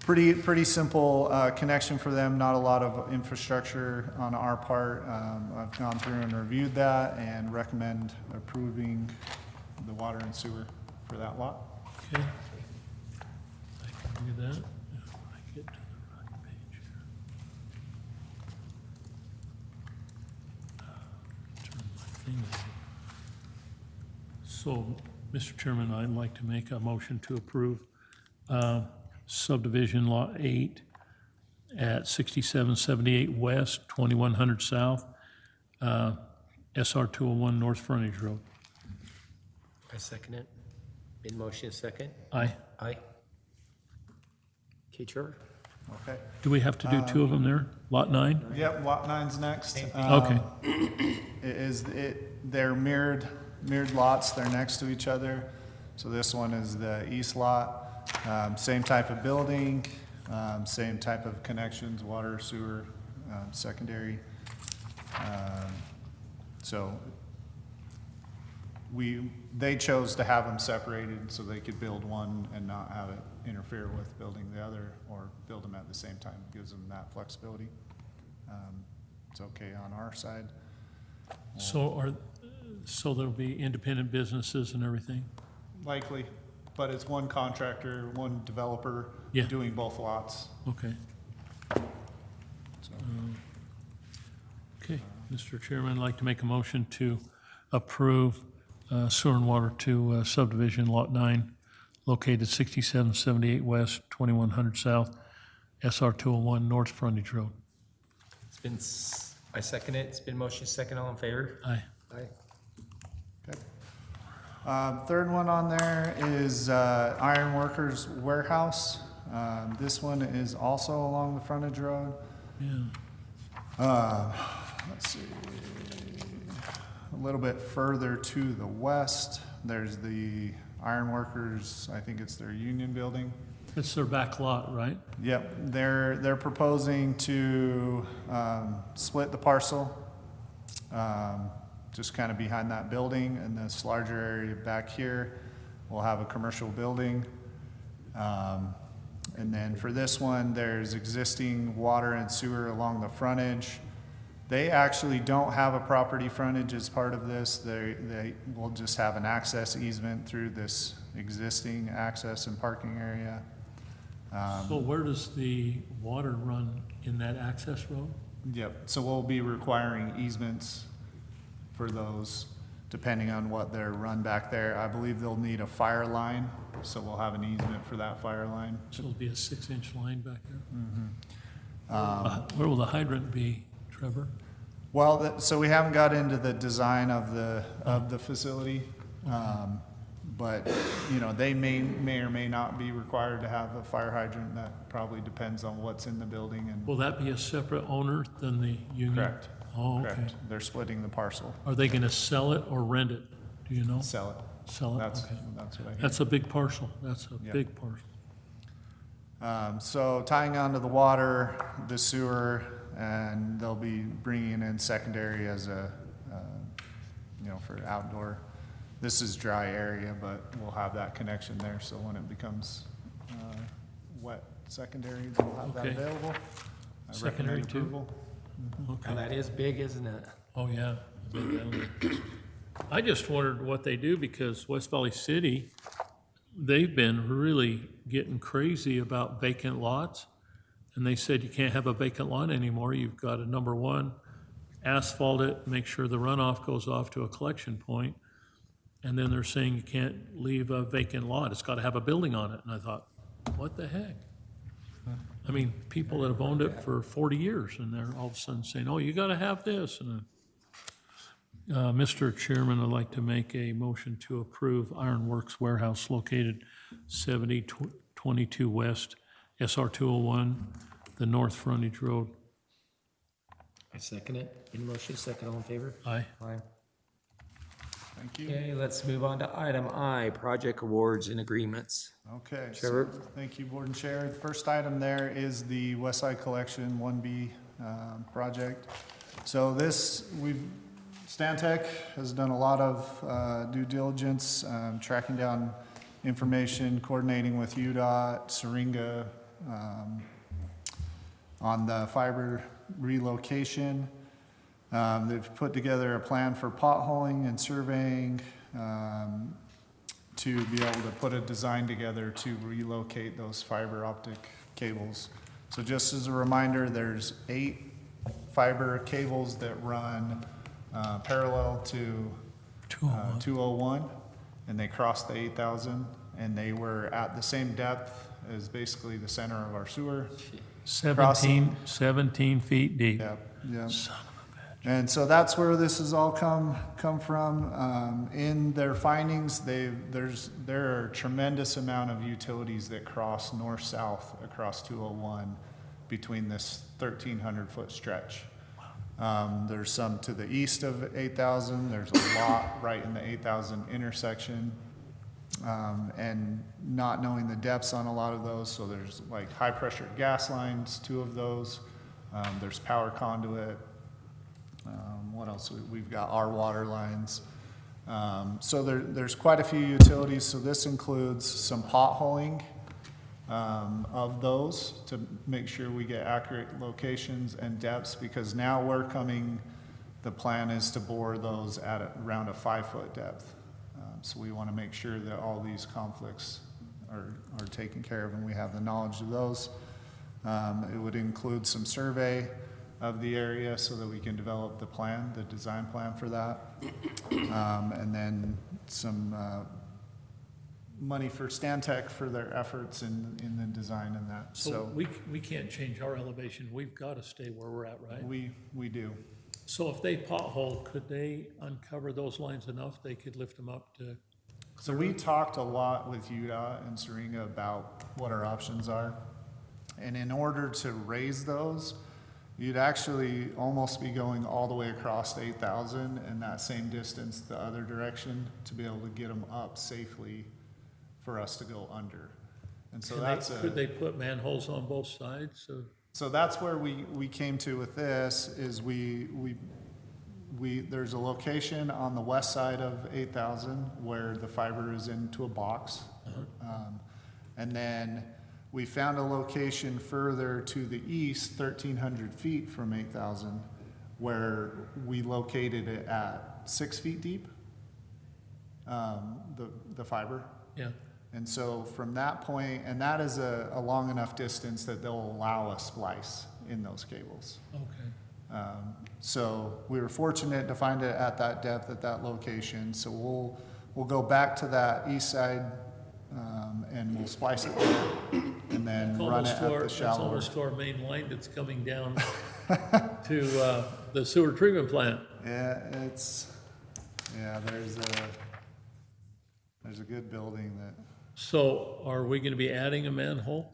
pretty simple connection for them, not a lot of infrastructure on our part. I've gone through and reviewed that and recommend approving the water and sewer for that lot. Okay. I can do that if I get to the right page here. Turn my thing over. So, Mr. Chairman, I'd like to make a motion to approve subdivision lot 8 at 6778 West, 2100 South, SR 201 North Frontage Road. I second it. In motion, second. Aye. Aye. Okay, Trevor. Okay. Do we have to do 2 of them there? Lot 9? Yep, lot 9's next. Okay. They're mirrored lots, they're next to each other. So this one is the east lot, same type of building, same type of connections, water, sewer, secondary. So they chose to have them separated so they could build one and not have it interfere with building the other, or build them at the same time, gives them that flexibility. It's okay on our side. So there'll be independent businesses and everything? Likely, but it's one contractor, one developer Yeah. doing both lots. Okay. Okay, Mr. Chairman, I'd like to make a motion to approve sewer and water to subdivision Lot 9, located 6778 West, 2100 South, SR 201 North Frontage Road. It's been, I second it. It's been motion second. All in favor? Aye. Aye. Third one on there is Iron Workers Warehouse. This one is also along the frontage road. Yeah. Let's see, a little bit further to the west, there's the Iron Workers, I think it's their union building. It's their back lot, right? Yep, they're proposing to split the parcel, just kind of behind that building, and this larger area back here will have a commercial building. And then for this one, there's existing water and sewer along the frontage. They actually don't have a property frontage as part of this. They will just have an access easement through this existing access and parking area. So where does the water run in that access road? Yep, so we'll be requiring easements for those, depending on what they're run back there. I believe they'll need a fire line, so we'll have an easement for that fire line. So it'll be a 6-inch line back there? Where will the hydrant be, Trevor? Well, so we haven't got into the design of the facility. But, you know, they may or may not be required to have a fire hydrant. That probably depends on what's in the building and. Will that be a separate owner than the union? Correct. Oh, okay. Correct. They're splitting the parcel. Are they gonna sell it or rent it? Do you know? Sell it. Sell it, That's okay. what I hear. That's a big parcel. That's a Yep. big parcel. So tying onto the water, the sewer, and they'll be bringing in secondary as a, you know, for outdoor. This is dry area, but we'll have that connection there, so when it becomes wet secondary, they'll have that Okay. available. I Secondary recommend too? approval. Now, Okay. that is big, isn't it? Oh, yeah. I just wondered what they do because West Valley City, they've been really getting crazy about vacant lots. And they said you can't have a vacant lot anymore. You've got to, number one, asphalt it, make sure the runoff goes off to a collection point. And then they're saying you can't leave a vacant lot. It's got to have a building on it. And I thought, what the heck? I mean, people that have owned it for 40 years and they're all of a sudden saying, oh, you got to have this. And Mr. Chairman, I'd like to make a motion to approve Iron Works Warehouse located 7022 West, SR 201, the North Frontage Road. I second it. In motion second. All in favor? Aye. Aye. Thank you. Okay, let's move on to item I, project awards and agreements. Okay. so Trevor? Thank you, Board and Chair. The first item there is the West Side Collection 1B project. So this, Stantec has done a lot of due diligence, tracking down information, coordinating with UDOT, Syringa, on the fiber relocation. They've put together a plan for potholing and surveying, to be able to put a design together to relocate those fiber optic cables. So just as a reminder, there's 8 fiber cables that run parallel to 201, and they cross the 8,000, and they were at the same depth as basically the center of our sewer. 17 feet deep. Yeah. And so that's where this has all come from. In their findings, there are a tremendous amount of utilities that cross north-south across 201 between this 1,300-foot stretch. There's some to the east of 8,000. There's a lot right in the 8,000 intersection. And not knowing the depths on a lot of those, so there's like high-pressure gas lines, 2 of those. There's power conduit. What else? We've got our water lines. So there's quite a few utilities. So this includes some potholing of those to make sure we get accurate locations and depths, because now the plan is to bore those at around a 5-foot depth. So we want to make sure that all these conflicts are taken care of and we have the knowledge of those. It would include some survey of the area so that we can develop the plan, the design plan for that. And then some money for Stantec for their efforts in the design and that. So So we can't change our elevation. We've got to stay where we're at, right? we do. So if they pothole, could they uncover those lines enough they could lift them up to? So we talked a lot with UDOT and Syringa about what our options are. And in order to raise those, you'd actually almost be going all the way across 8,000 and that same distance the other direction to be able to get them up safely for us to go under. And so Could they put manholes on both sides? So that's where we came to with this, is there's a location on the west side of 8,000 where the fiber is into a box. And then we found a location further to the east, 1,300 feet from 8,000, where we located it at 6 feet deep, the fiber. Yeah, And so from that point, and that is a long enough distance that they'll allow a splice in those cables. okay. So we were fortunate to find it at that depth, at that location. So we'll go back to that east side, and we'll splice it there, and then run it at the That's shallower. almost to our main line that's coming down to the sewer treatment plant. Yeah, there's a good building that, So are we gonna be adding a manhole?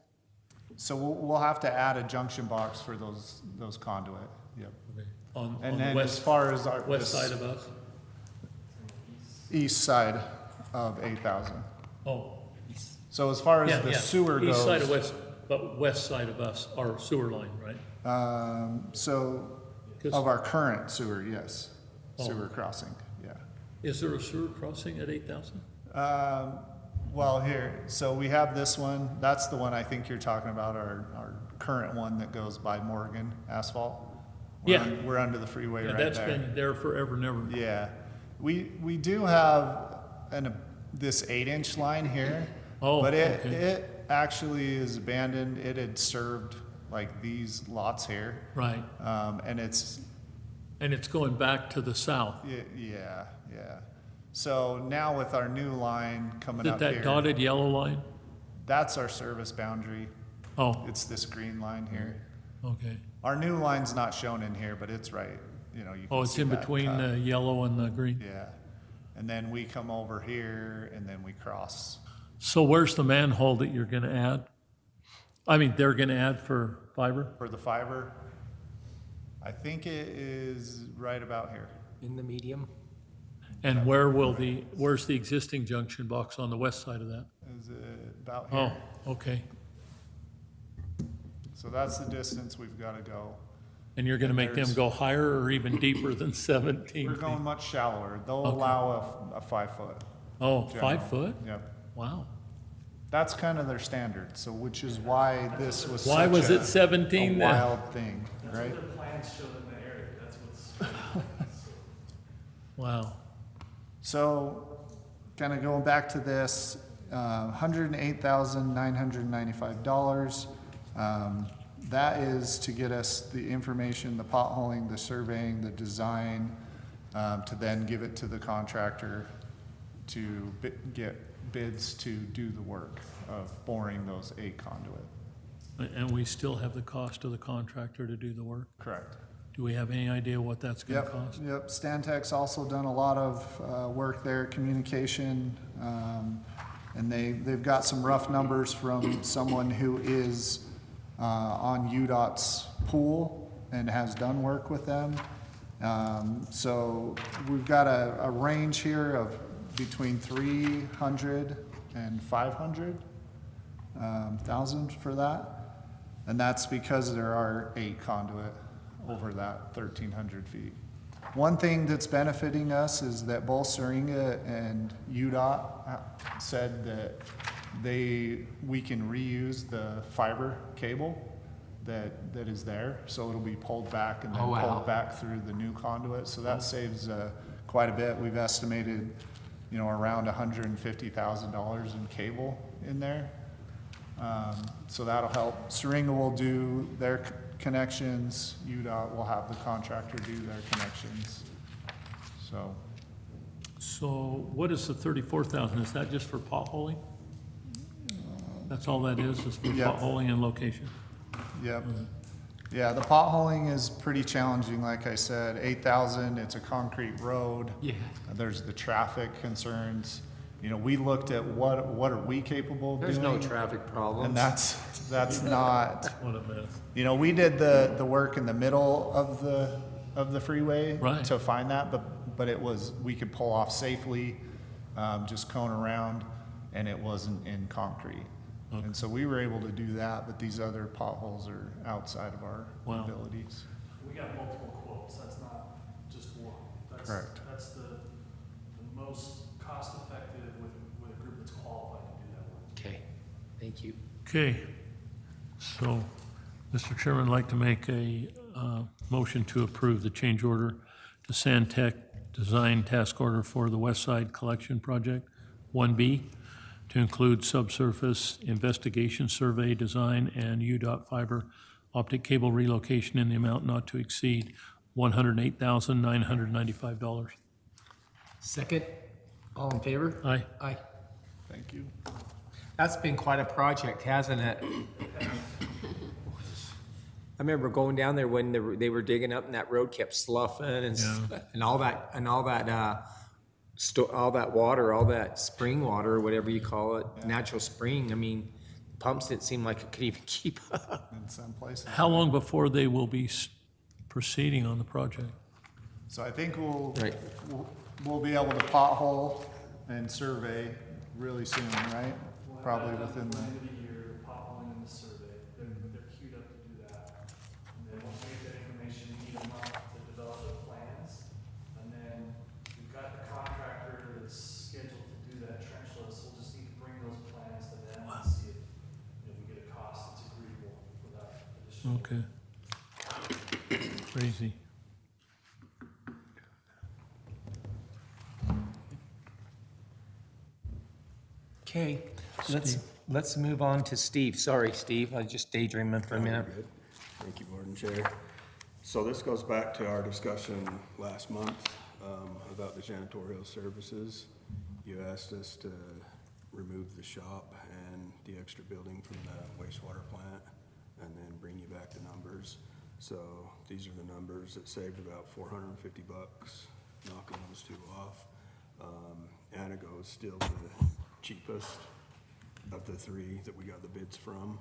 so we'll have to add a junction box for those conduit, yep. Okay. On And the then as west, far as our. west side of us? East side of 8,000. Oh, So as far as yeah, the yeah. sewer goes. East side of west, but west side of us, our sewer line, right? So 'Cause- of our current sewer, yes, Oh. sewer crossing, yeah. Is there a sewer crossing at 8,000? Well, here, so we have this one, that's the one I think you're talking about, our current one that goes by Morgan Asphalt. Yeah. We're under the freeway Yeah, right that's there. been there forever and ever. Yeah, we do have this 8-inch line here. Oh, But okay. it actually is abandoned, it had served like these lots here. Right, And it's, and it's going back to the south. yeah. So now with our new line coming That up here. that dotted yellow line? That's our service boundary. Oh, It's this green line here. okay. Our new line's not shown in here, but it's right, you know, you can Oh, it's see in that between cut. the yellow and the green? Yeah. And then we come over here and then we cross. So where's the manhole that you're gonna add? I mean, they're gonna add for fiber? For the fiber, I think it is right about here. In the medium? And where's the existing junction box on the west side of that? Is it about Oh, here? okay. So that's the distance we've got to go. And you're gonna make them there's- go higher or even deeper than 17 We're feet? going much shallower. They'll Okay. allow a 5-foot. Oh, general. 5 foot? Yep. Wow. That's kind of their standard, so which is why this was Why such was it a 17 then? wild thing, right? Wow. So, kind of going back to this, $108,995. That is to get us the information, the potholing, the surveying, the design, to then give it to the contractor to get bids to do the work of boring those 8 conduit. And we still have the cost of the contractor to do the work? Correct. Do we have any idea what that's gonna cost? Yep, Stantec's also done a lot of work there, communication, and they've got some rough numbers from someone who is on UDOT's pool and has done work with them. So we've got a range here of between 300 and 500,000 for that. And that's because there are 8 conduit over that 1,300 feet. One thing that's benefiting us is that both Syringa and UDOT said that we can reuse the fiber cable that is there, so it'll be pulled back and then Oh, wow. pulled back through the new conduit, so that saves quite a bit. We've estimated, around $150,000 in cable in there. So that'll help. Syringa will do their connections. UDOT will have the contractor do their connections. So, So what is the 34,000? Is that just for potholing? That's all that is for Yeah. potholing and location? yep. Yeah, the potholing is pretty challenging, like I said, 8,000, it's a concrete road. Yeah. There's the traffic concerns. You know, we looked at what are we capable of doing? There's no traffic problems. And that's not, What a mess. you know, we did the work in the middle of the freeway Right. to find that, but it was, we could pull off safely, just cone around, and it wasn't in concrete. And so we were able to do that, but these other potholes are outside of our Wow. abilities. We got multiple quotes, that's not just one. That's- Correct. That's the most cost-effective with a group that's qualified to do that work. Okay, thank you. Okay, so, Mr. Chairman, I'd like to make a motion to approve the change order to Sandtech Design Task Order for the West Side Collection Project, 1B, to include subsurface investigation survey design and UDOT fiber optic cable relocation in the amount not to exceed $108,995. Second, all in favor? Aye. Aye. Thank you. That's been quite a project, hasn't it? I remember going down there when they were digging up and that road kept sloughing and all that, all that water, all that spring water, or whatever you call it, natural spring. I mean, pumps didn't seem like it could even keep up. In some places. How long before they will be proceeding on the project? So I think Right. we'll be able to pothole and survey really soon, right? Probably within the, End of the year, potholing and the survey, they're queued up to do that. And then once we get that information, we need a month to develop the plans. And then we've got the contractor that's scheduled to do that trenchless, we'll just need to bring those plans to them and see if we get a cost that's agreeable for that additional. Okay. Crazy. Okay, let's move on to Steve. Sorry, Steve, I was just daydreaming for a minute. Good. Thank you, Board and Chair. So this goes back to our discussion last month about the janitorial services. You asked us to remove the shop and the extra building from the wastewater plant and then bring you back the numbers. So these are the numbers that saved about $450 knocking those two off. Anago is still the cheapest of the three that we got the bids from.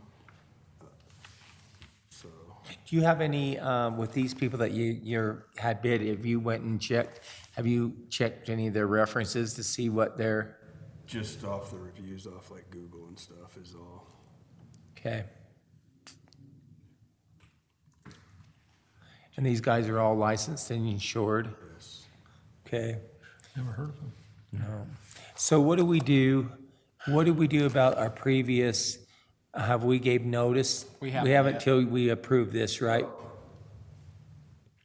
So, Do you have any, with these people that you're had bid, have you went and checked, have you checked any of their references to see what they're, just off the reviews off like Google and stuff is all. okay? And these guys are all licensed and insured? Yes. Okay. Never heard of them. No. So what do we do? What do we do about our previous, have we gave notice? We haven't till we approve this, right?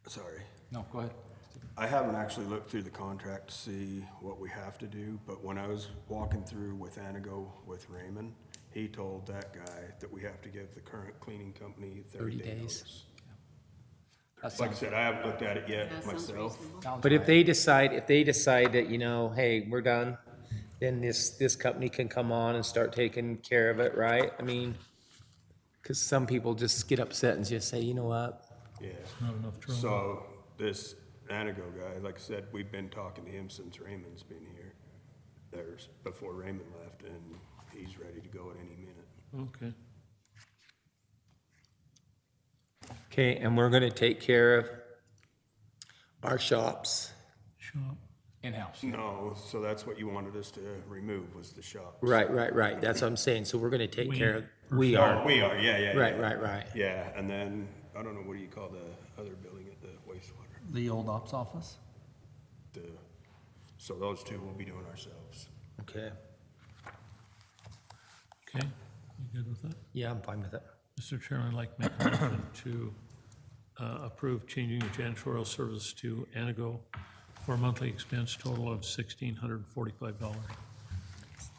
Sorry. No, go ahead. I haven't actually looked through the contract to see what we have to do, but when I was walking through with Anago with Raymond, he told that guy that we have to give the current cleaning company 30 30 days. days. Like I said, I haven't looked at it Yeah, yet sounds myself. reasonable. But if they decide that, you know, hey, we're done, then this company can come on and start taking care of it, right? I mean, because some people just get upset and just say, you know what? Yeah. Not enough trouble. So this Anago guy, like I said, we've been talking to him since Raymond's been here. There's, before Raymond left, and he's ready to go at any minute. Okay. Okay, and we're gonna take care of our shops. Shop. In-house. No, so that's what you wanted us to remove was the shop. Right. That's what I'm saying. So we're gonna take We- care of, we are. We are, yeah. Right. Yeah, and then, I don't know, what do you call the other building at the wastewater? The old ops office? So those two we'll be doing ourselves. Okay. Okay, you good with that? Yeah, I'm fine with it. Mr. Chairman, I'd like to make a motion to approve changing the janitorial service to Anago for a monthly expense total of $1,645.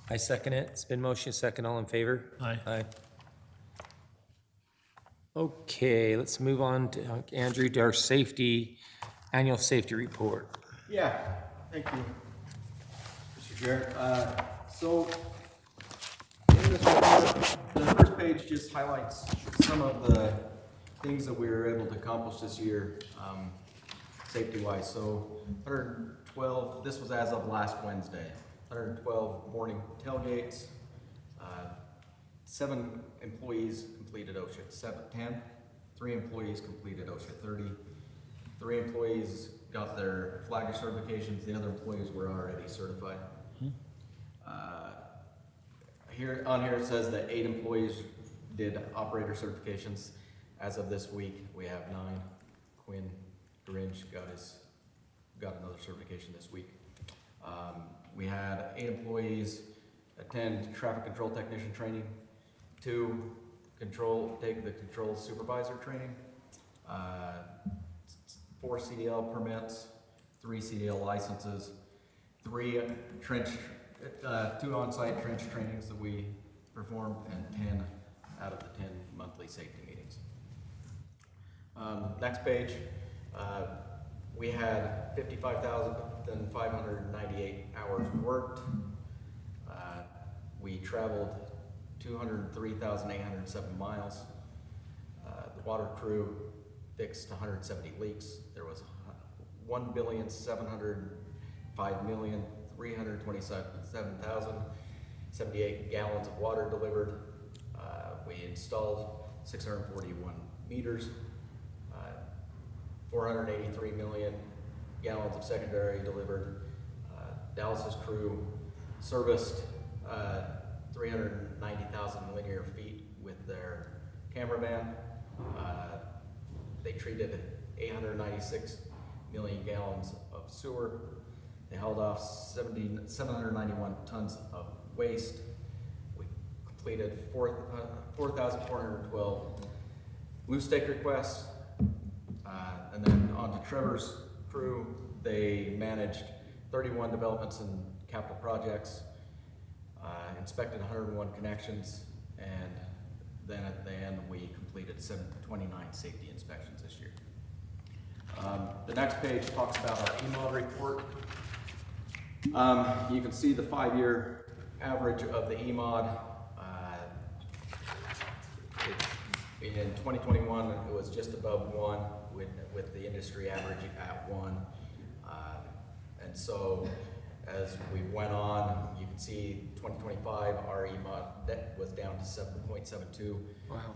I second it. It's been motion second. All in favor? Aye. Aye. Okay, let's move on to Andrew, to our annual safety report. Yeah, thank you, Mr. Chair. So, in this report, the first page just highlights some of the things that we were able to accomplish this year, safety-wise. So, 112, this was as of last Wednesday, 112 morning tailgates, 7 employees completed OSHA 10, 3 employees completed OSHA 30, 3 employees got their flagger certifications, the other employees were already certified. Here it says that 8 employees did operator certifications. As of this week, we have 9. Quinn Grinch got another certification this week. We had 8 employees attend traffic control technician training, 2 take the control supervisor training, 4 CDL permits, 3 CDL licenses, 2 on-site trench trainings that we performed, and 10 out of the 10 monthly safety meetings. Next page, we had 55,598 hours worked. We traveled 203,807 miles. The water crew fixed 170 leaks. There was 1,705,327,078 gallons of water delivered. We installed 641 meters, 483 million gallons of secondary delivered. Dallas's crew serviced 390,000 linear feet with their camera van. They treated 896 million gallons of sewer. They held off 791 tons of waste. We completed 4,412 blue stake requests. And then on to Trevor's crew, they managed 31 developments and capital projects, inspected 101 connections, and then at the end, we completed 29 safety inspections this year. The next page talks about our EMOD report. You can see the 5-year average of the EMOD. In 2021, it was just above 1, with the industry average at 1. And so, as we went on, you can see 2025, our EMOD was down to 7.72. Wow.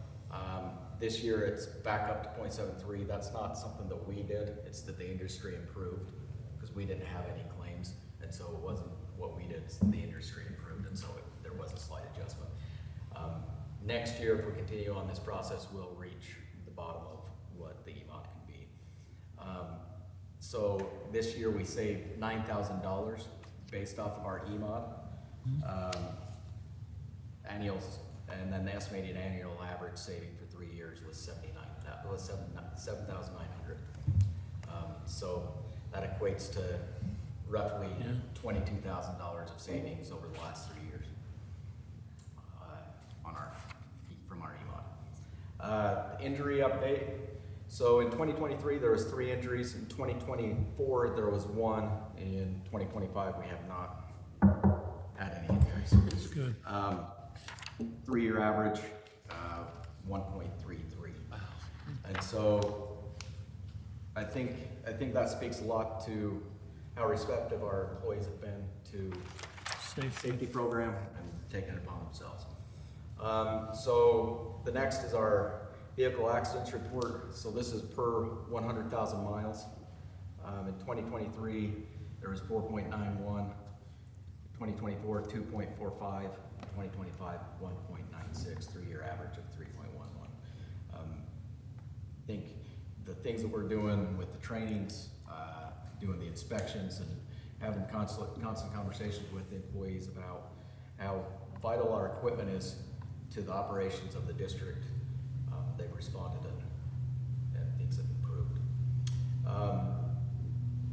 This year, it's back up to 0.73. That's not something that we did. It's that the industry improved, because we didn't have any claims. And so it wasn't what we did, it's the industry improved, and so there was a slight adjustment. Next year, if we continue on this process, we'll reach the bottom of what the EMOD can be. So this year, we saved $9,000 based off of our EMOD. Annuals, and then the estimated annual average saving for 3 years was $7,900. So that equates to roughly $22,000 of savings over the last 3 years from our EMOD. Injury update. So in 2023, there was 3 injuries. In 2024, there was 1. In 2025, we have not had any injuries. That's good. 3-year average, 1.33. And so I think that speaks a lot to how receptive our employees have been to safety program and taking it upon themselves. So the next is our vehicle accidents report. So this is per 100,000 miles. In 2023, there was 4.91. 2024, 2.45. 2025, 1.96, 3-year average of 3.11. I think the things that we're doing with the trainings, doing the inspections, and having constant conversations with the employees about how vital our equipment is to the operations of the district, they've responded and things have improved.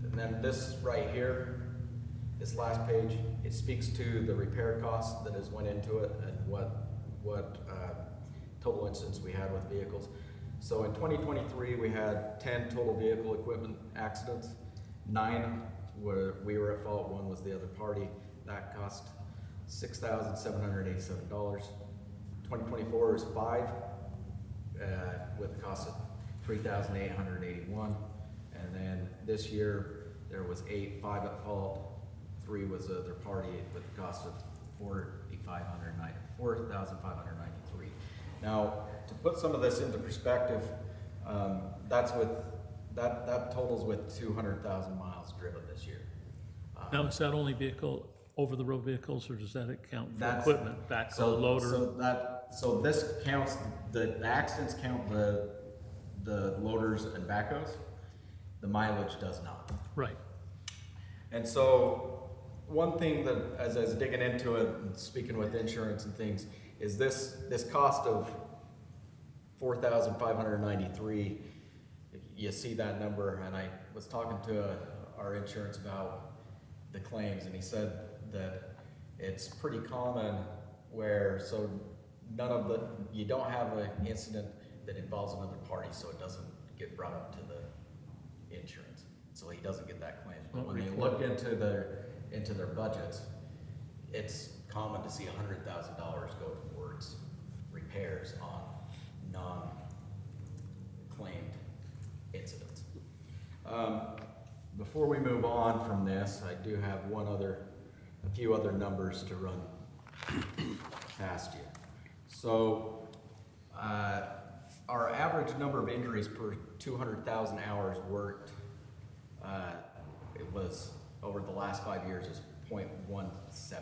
And then this right here, this last page, it speaks to the repair costs that has went into it and what total incidents we had with vehicles. So in 2023, we had 10 total vehicle equipment accidents. 9 we were at fault, 1 was the other party. That cost $6,787. 2024 is 5, with a cost of $3,881. And then this year, there was 8, 5 at fault, 3 was the other party with a cost of $4,593. Now, to put some of this into perspective, that totals with 200,000 miles driven this year. Now, is that only vehicle, over-the-road vehicles, or does that account for That's- equipment, backhoe, loader? So this counts, the accidents count the loaders and backhoes. The mileage does not. Right. And so, one thing that, as I was digging into it and speaking with insurance and things, is this cost of $4,593. You see that number, and I was talking to our insurance about the claims, and he said that it's pretty common where, so you don't have an incident that involves another party, so it doesn't get brought up to the insurance. So he doesn't get that claim. But when you look into their budgets, it's common to see $100,000 go towards repairs on non-claimed incidents. Before we move on from this, I do have a few other numbers to run past you. So, our average number of injuries per 200,000 hours worked, it was over the last 5 years is 0.17,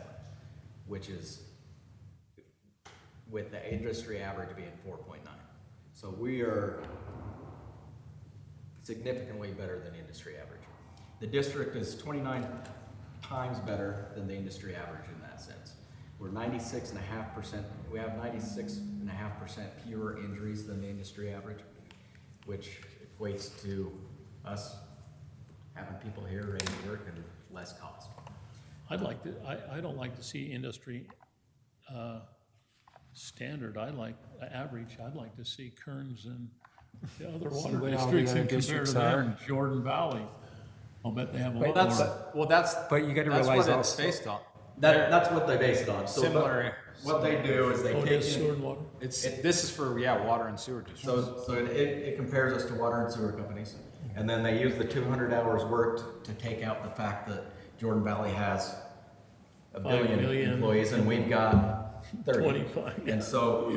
which is with the industry average being 4.9. So we are significantly better than industry average. The district is 29 times better than the industry average in that sense. We're 96.5%, we have 96.5% fewer injuries than the industry average, which equates to us having people here ready to work and less cost. I don't like to see industry, standard. I like average. I'd like to see Kearns and the other water what all the districts other and compare to districts them, are. and Jordan Valley. I'll bet they have a lot That's, more. well, that's, But you gotta that's realize what it's also- based on. That's what they base it on. So Similar. what they do is they Oh, it take is sewer in, and water? This is for, water and sewer districts. so it compares us to water and sewer companies. And then they use the 200 hours worked to take out the fact that Jordan Valley has a 5 billion million. employees and we've got 30. 25. And so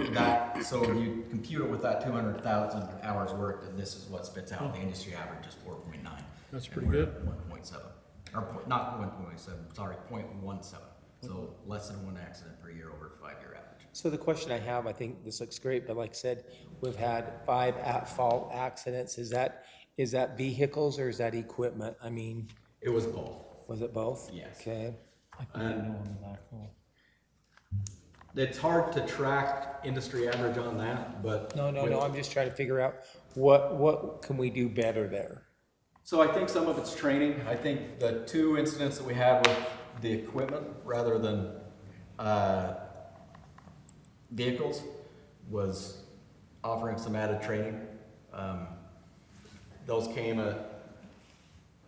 so you compute it with that 200,000 hours worked, and this is what spits out. The industry average is 4.9. That's and pretty we're good. at 1.7, or not 1.7, sorry, 0.17. So less than 1 accident per year over a 5-year average. So the question I have, I think this looks great, but like I said, we've had 5 at-fault accidents. Is that vehicles or is that equipment? I mean, It was both. was it both? Yes. Okay. It's hard to track industry average on that, but. No, I'm just trying to figure out what can we do better there? So I think some of it's training. I think the 2 incidents that we had with the equipment rather than vehicles was offering some added training. Those came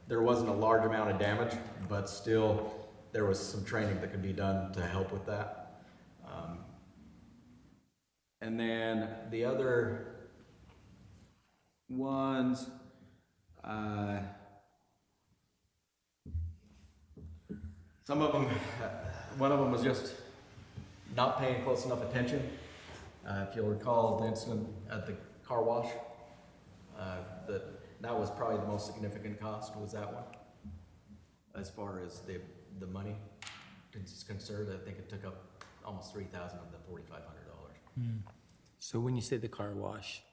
there wasn't a large amount of damage, but still there was some training that could be done to help with that. And then the other ones, some of them, one of them was just not paying close enough attention. If you'll recall the incident at the car wash, that was probably the most significant cost, was that one. As far as the money is concerned, I think it took up almost $3,000 of the $4,500. So when you say the car wash?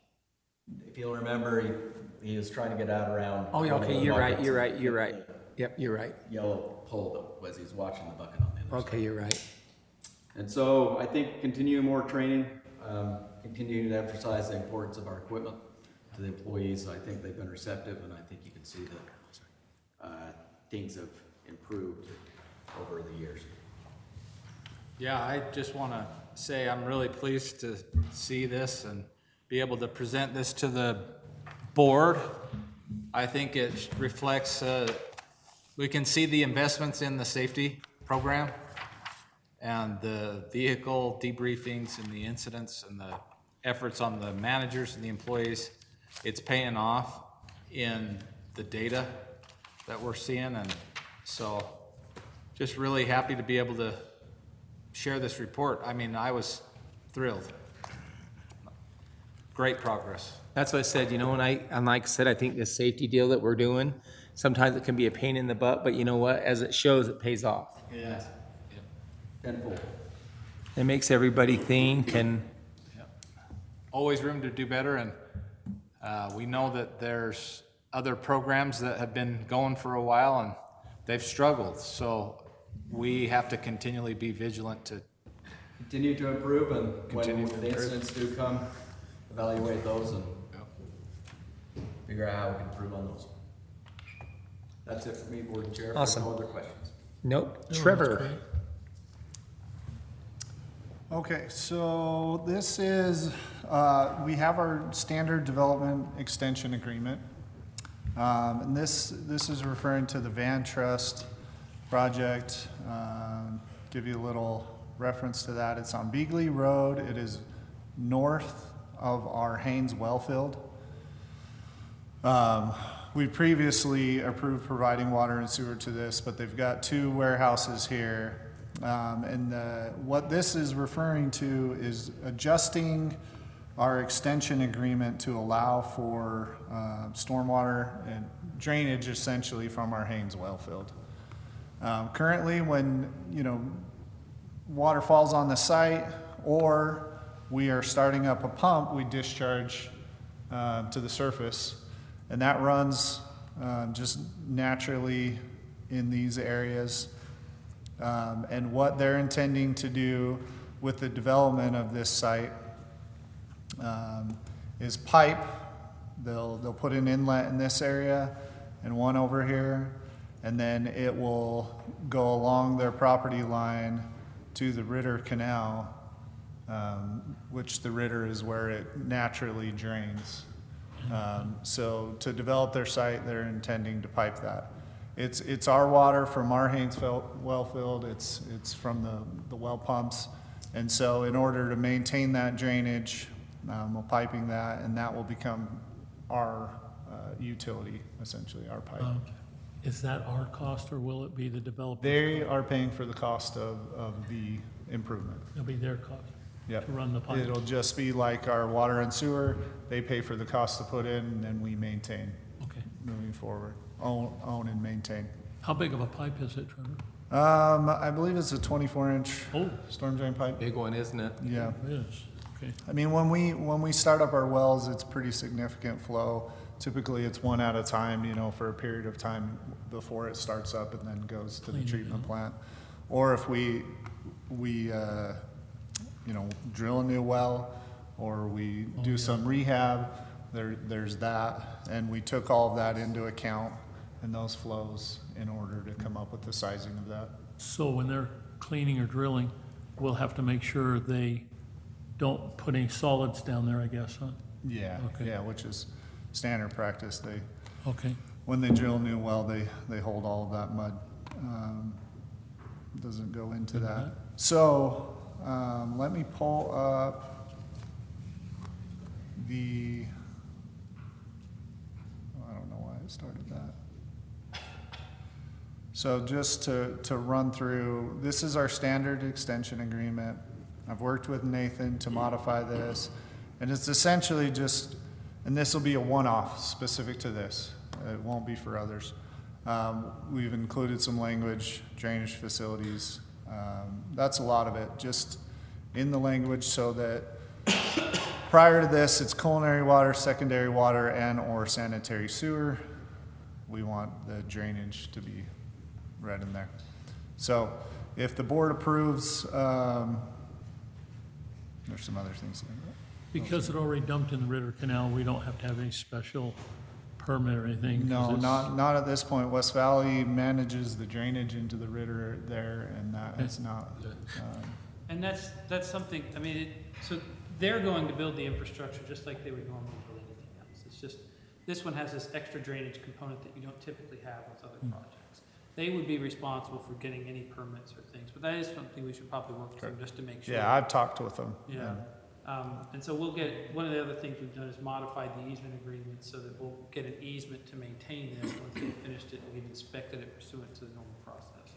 If you'll remember, he was trying to get out around. Oh, yeah, one of okay, the you're right. buckets. Yep, you're right. Yellow pole that was, he's watching the bucket on the other side. Okay, you're right. And so I think continuing more training, continuing to emphasize the importance of our equipment to the employees. I think they've been receptive, and I think you can see that things have improved over the years. Yeah, I just want to say I'm really pleased to see this, and be able to present this to the board. I think it reflects, we can see the investments in the safety program and the vehicle debriefings and the incidents and the efforts on the managers and the employees. It's paying off in the data that we're seeing, and so just really happy to be able to share this report. I mean, I was thrilled. Great progress. That's what I said, you know, and like I said, I think this safety deal that we're doing, sometimes it can be a pain in the butt, but you know what? As it shows, it pays off. Yeah. Tenfold. It makes everybody think, and Always room to do better, and we know that there's other programs that have been going for a while and they've struggled. So we have to continually be vigilant to Continue to improve, and when Continue to the improve. incidents do come, evaluate those and figure out how we can improve on those. That's it for me, Board Chair. If there's Awesome. No other questions. nope, Trevor. Okay, so this is, we have our standard development extension agreement. And this is referring to the Van Trust project. Give you a little reference to that. It's on Beagley Road. It is north of our Haynes well field. We previously approved providing water and sewer to this, but they've got two warehouses here. And what this is referring to is adjusting our extension agreement to allow for stormwater and drainage essentially from our Haynes well field. Currently, when, you know, water falls on the site or we are starting up a pump, we discharge to the surface. And that runs just naturally in these areas. And what they're intending to do with the development of this site is pipe. They'll put an inlet in this area and one over here, and then it will go along their property line to the Ritter Canal, which the Ritter is where it naturally drains. So to develop their site, they're intending to pipe that. It's our water from our Haynes well field, it's from the well pumps. And so in order to maintain that drainage, we're piping that, and that will become our utility, essentially, our pipe. Is that our cost, or will it be the developer? They are paying for the cost of the improvement. It'll be their cost Yep. to run the pipe. It'll just be like our water and sewer, they pay for the cost to put in, and then we maintain Okay. moving forward, own and maintain. How big of a pipe is it, Trevor? I believe it's a 24-inch Oh, storm drain pipe. Big one, isn't it? Yeah. it is. Okay. I mean, when we start up our wells, it's pretty significant flow. Typically, it's one at a time, you know, for a period of time before it starts up and then goes to the Clean it treatment out. plant. Or if we you know, drill a new well, or we do some rehab, there's that. And we took all of that into account in those flows in order to come up with the sizing of that. So when they're cleaning or drilling, we'll have to make sure they don't put any solids down there, I guess, huh? Yeah, Okay. yeah, which is standard practice. Okay. When they drill a new well, they hold all of that mud. Doesn't go into that. So, let me pull up I don't know why I started that. So just to run through, this is our standard extension agreement. I've worked with Nathan to modify this, and it's essentially just, and this will be a one-off specific to this. It won't be for others. We've included some language, drainage facilities. That's a lot of it, just in the language so that prior to this, it's culinary water, secondary water, and/or sanitary sewer. We want the drainage to be read in there. So if the board approves, there's some other things. Because it already dumped in the Ritter Canal, we don't have to have any special permit or anything? 'cause No, it's- not at this point. West Valley manages the drainage into the Ritter there, and that is not, And that's something, I mean, so they're going to build the infrastructure just like they would normally build anything else. It's just, this one has this extra drainage component that you don't typically have with other projects. They would be responsible for getting any permits or things, but that is something we should probably work through just to make sure. Yeah, I've talked with them. Yeah, and so we'll get, one of the other things we've done is modified the easement agreement so that we'll get an easement to maintain this once they've finished it and we've inspected it pursuant to the normal process.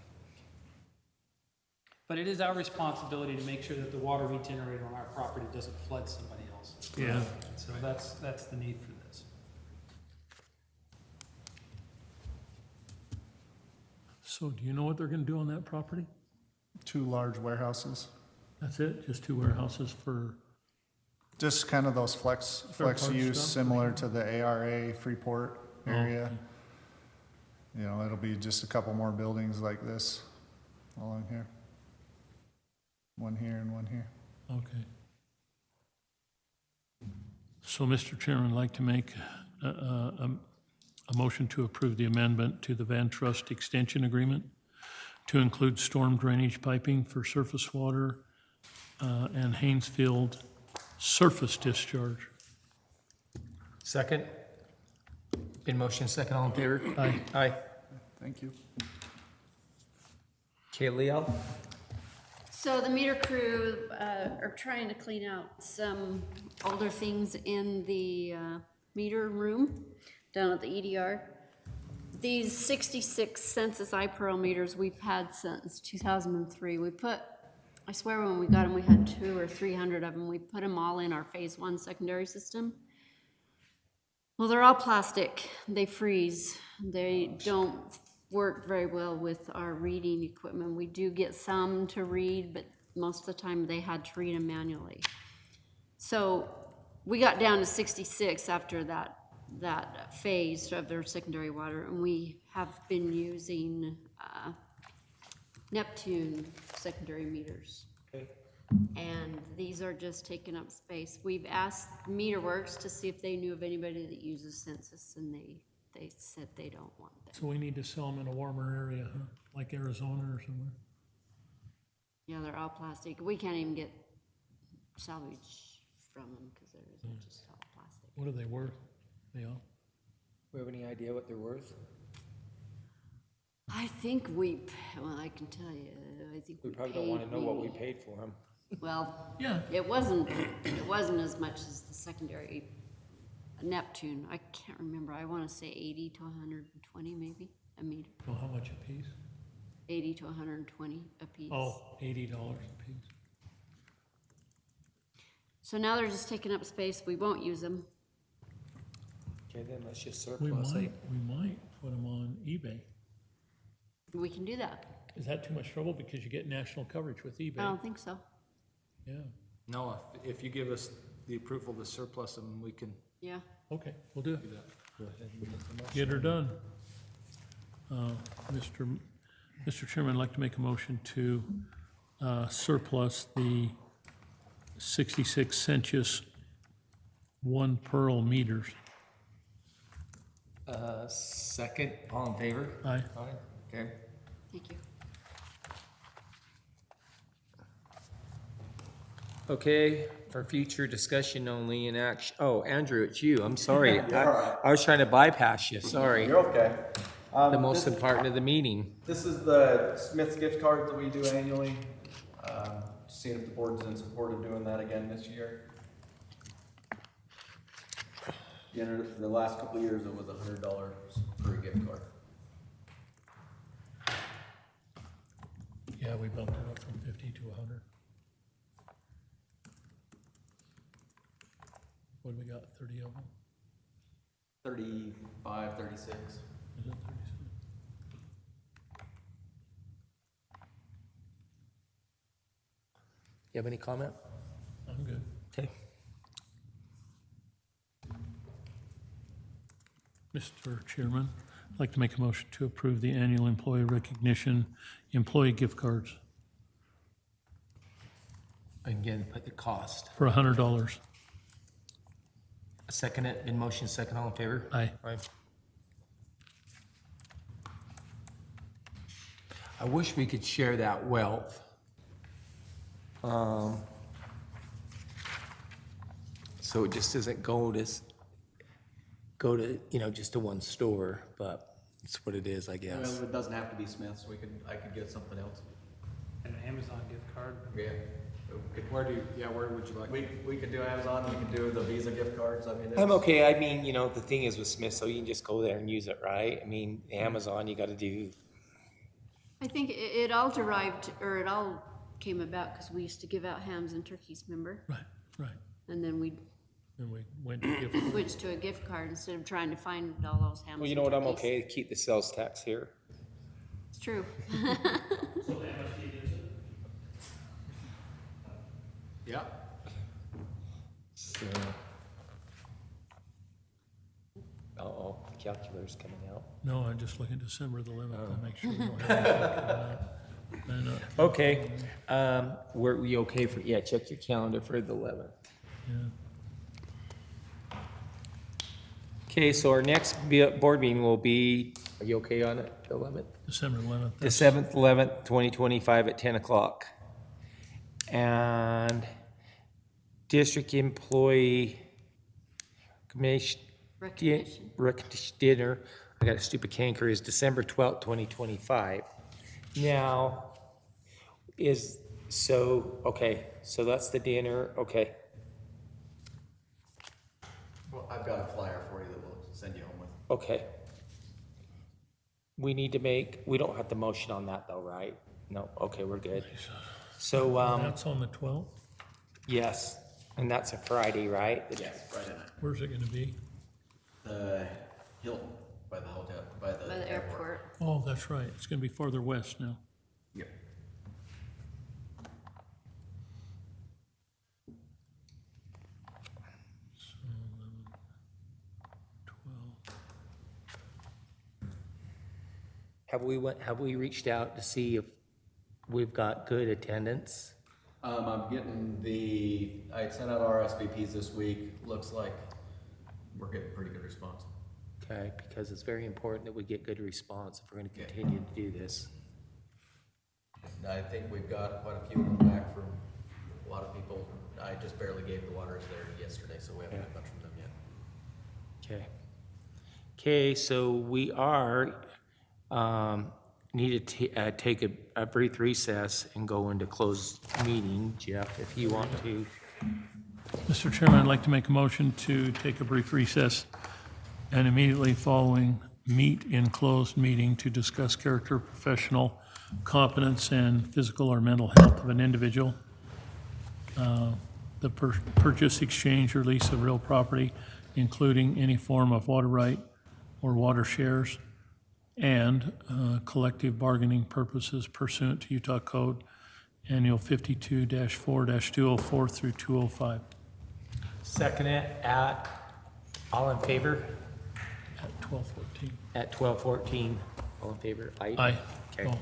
But it is our responsibility to make sure that the water we generate on our property doesn't flood somebody else. Yeah. So that's the need for this. So do you know what they're gonna do on that property? 2 large warehouses. That's it? Just 2 warehouses for, Just kind of those flex parts use, stuff? similar to the ARA Freeport area. okay. You know, it'll be just a couple more buildings like this along here. One here and one here. Okay. So, Mr. Chairman, I'd like to make a motion to approve the amendment to the Van Trust Extension Agreement to include storm drainage piping for surface water and Haynesfield surface discharge. Second? Been motion second, all in favor? Aye. Aye. Thank you. Okay, Leo? So the meter crew are trying to clean out some older things in the meter room down at the EDR. These 66 census iPearl meters we've had since 2003. We put, I swear when we got them, we had 200 or 300 of them. We put them all in our phase 1 secondary system. Well, they're all plastic. They freeze. They don't work very well with our reading equipment. We do get some to read, but most of the time they had to read them manually. So we got down to 66 after that phase of their secondary water, and we have been using Neptune secondary meters. Okay. And these are just taking up space. We've asked MeterWorks to see if they knew of anybody that uses census, and they said they don't want them. So we need to sell them in a warmer area, huh? Like Arizona or somewhere? Yeah, they're all plastic. We can't even get salvage from them because they're just all plastic. What are they worth? They all? We have any idea what they're worth? I think well, I can tell you, I think We probably don't want to know what we maybe- paid for them. Well, Yeah. it wasn't as much as the secondary Neptune. I can't remember. I want to say 80 to 120 maybe a meter. Well, how much a piece? 80 to 120 a piece. Oh, $80 a piece. So now they're just taking up space. We won't use them. Okay, then let's just We surplus it. might put them on eBay. We can do that. Is that too much trouble? Because you get national coverage with I eBay. don't think so. Yeah, No, if you give us the approval to surplus them, we can Yeah. okay, we'll do it. do that. Go ahead and make the motion. Get her done. Mr. Chairman, I'd like to make a motion to surplus the 66 Census 1 Pearl meters. Second, all in favor? Aye. Aye. Okay. Thank you. Okay, for future discussion only in action, oh, Andrew, it's you, I'm sorry. I was trying to bypass you, sorry. You're okay. The most important part of the meeting. This is the Smith's gift card that we do annually. Seeing if the board's in support of doing that again this year. The last couple of years, it was $100 per gift card. Yeah, we bumped it up from 50 to 100. What do we got, 30 of them? 35, 36. Is it 36? You have any comment? I'm good. Okay. Mr. Chairman, I'd like to make a motion to approve the annual employee recognition employee gift cards Again, put the cost. for $100. Second it, in motion, second, all in favor? Aye. Aye. I wish we could share that wealth. So it just doesn't go to, just to one store, but it's what it is, I guess. Well, it doesn't have to be Smith's, I could get something else. An Amazon gift card. Yeah. Where would you like? We could do Amazon, we could do the Visa gift cards, I mean. I'm it's- okay. I mean, the thing is with Smith, so you can just go there and use it, right? I mean, Amazon, you gotta do, I think it all derived, or it all came about because we used to give out hams and turkeys, remember? Right. And then we And we went to gift. switched to a gift card instead of trying to find all those hams well, you and know what, I'm turkeys. okay, keep the sales tax here. It's true. Yeah. So. Uh-oh, the calculator's coming out. No, I'm just looking December the 11th to make sure we don't have anything coming up. Okay, were we okay for, check your calendar for the 11th. Yeah. Okay, so our next board meeting will be, are you okay on it, the 11th? December 11th. The 7th, 11th, 2025 at 10 o'clock. And district employee commission Recognition. recognition dinner, I got a stupid canker, is December 12th, 2025. Now, okay, so that's the dinner, okay. Well, I've got a flyer for you that we'll send you home with. Okay. We don't have to motion on that though, right? No, okay, we're good. So, That's on the 12th? yes, and that's a Friday, right? Yes, Friday night. Where's it gonna be? The Hilton by the hotel, By the airport. Oh, that's right. It's gonna be farther west now. Yep. So 11, 12. Have we reached out to see if we've got good attendance? I'm getting I had sent out RSVPs this week, looks like we're getting pretty good response. Okay, because it's very important that we get good response if we're gonna continue to do this. I think we've got quite a few of them back from a lot of people. I just barely gave the waters there yesterday, so we haven't had much from them yet. Okay. Okay, so we are, need to take a brief recess and go into closed meeting. Jeff, if you want to. Mr. Chairman, I'd like to make a motion to take a brief recess and immediately following meet in closed meeting to discuss character, professional competence, and physical or mental health of an individual, the purchase, exchange, or lease of real property, including any form of water right or water shares, and collective bargaining purposes pursuant to Utah Code Annual 52-4-204 through 205 Second it at, all in favor? at 12:14. At 12:14, all in favor? Aye. Okay. Oh.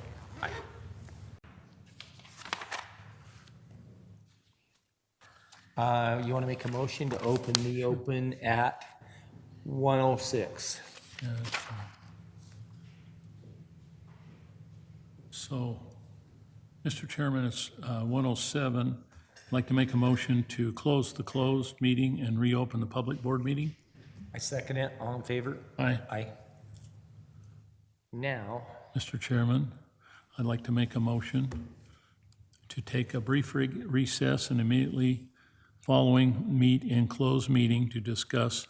Aye. You want to make a motion to open the open at 1:06? Yeah, that's fine. So, Mr. Chairman, it's 1:07. I'd like to make a motion to close the closed meeting and reopen the public board meeting. I second it, all in favor? Aye. Aye. Now, Mr. Chairman, I'd like to make a motion to take a brief recess and immediately following meet in closed meeting to discuss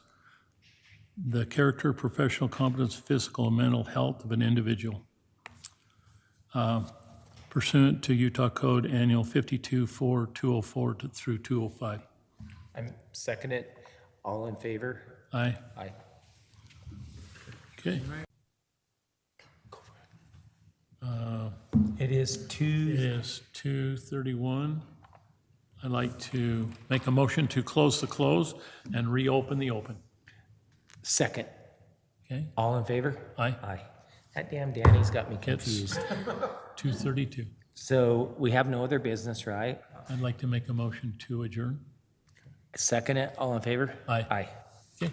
the character, professional competence, physical, and mental health of an individual pursuant to Utah Code Annual 52-4-204 through 205. I'm second it, all in favor? Aye. Aye. Okay. It is It 2, is 2:31. I'd like to make a motion to close the close and reopen the open. second, Okay? all in favor? Aye. Aye. That damn Danny's got me It's confused. 2:32. So we have no other business, right? I'd like to make a motion to adjourn. Second it, all in favor? Aye. Aye. Okay.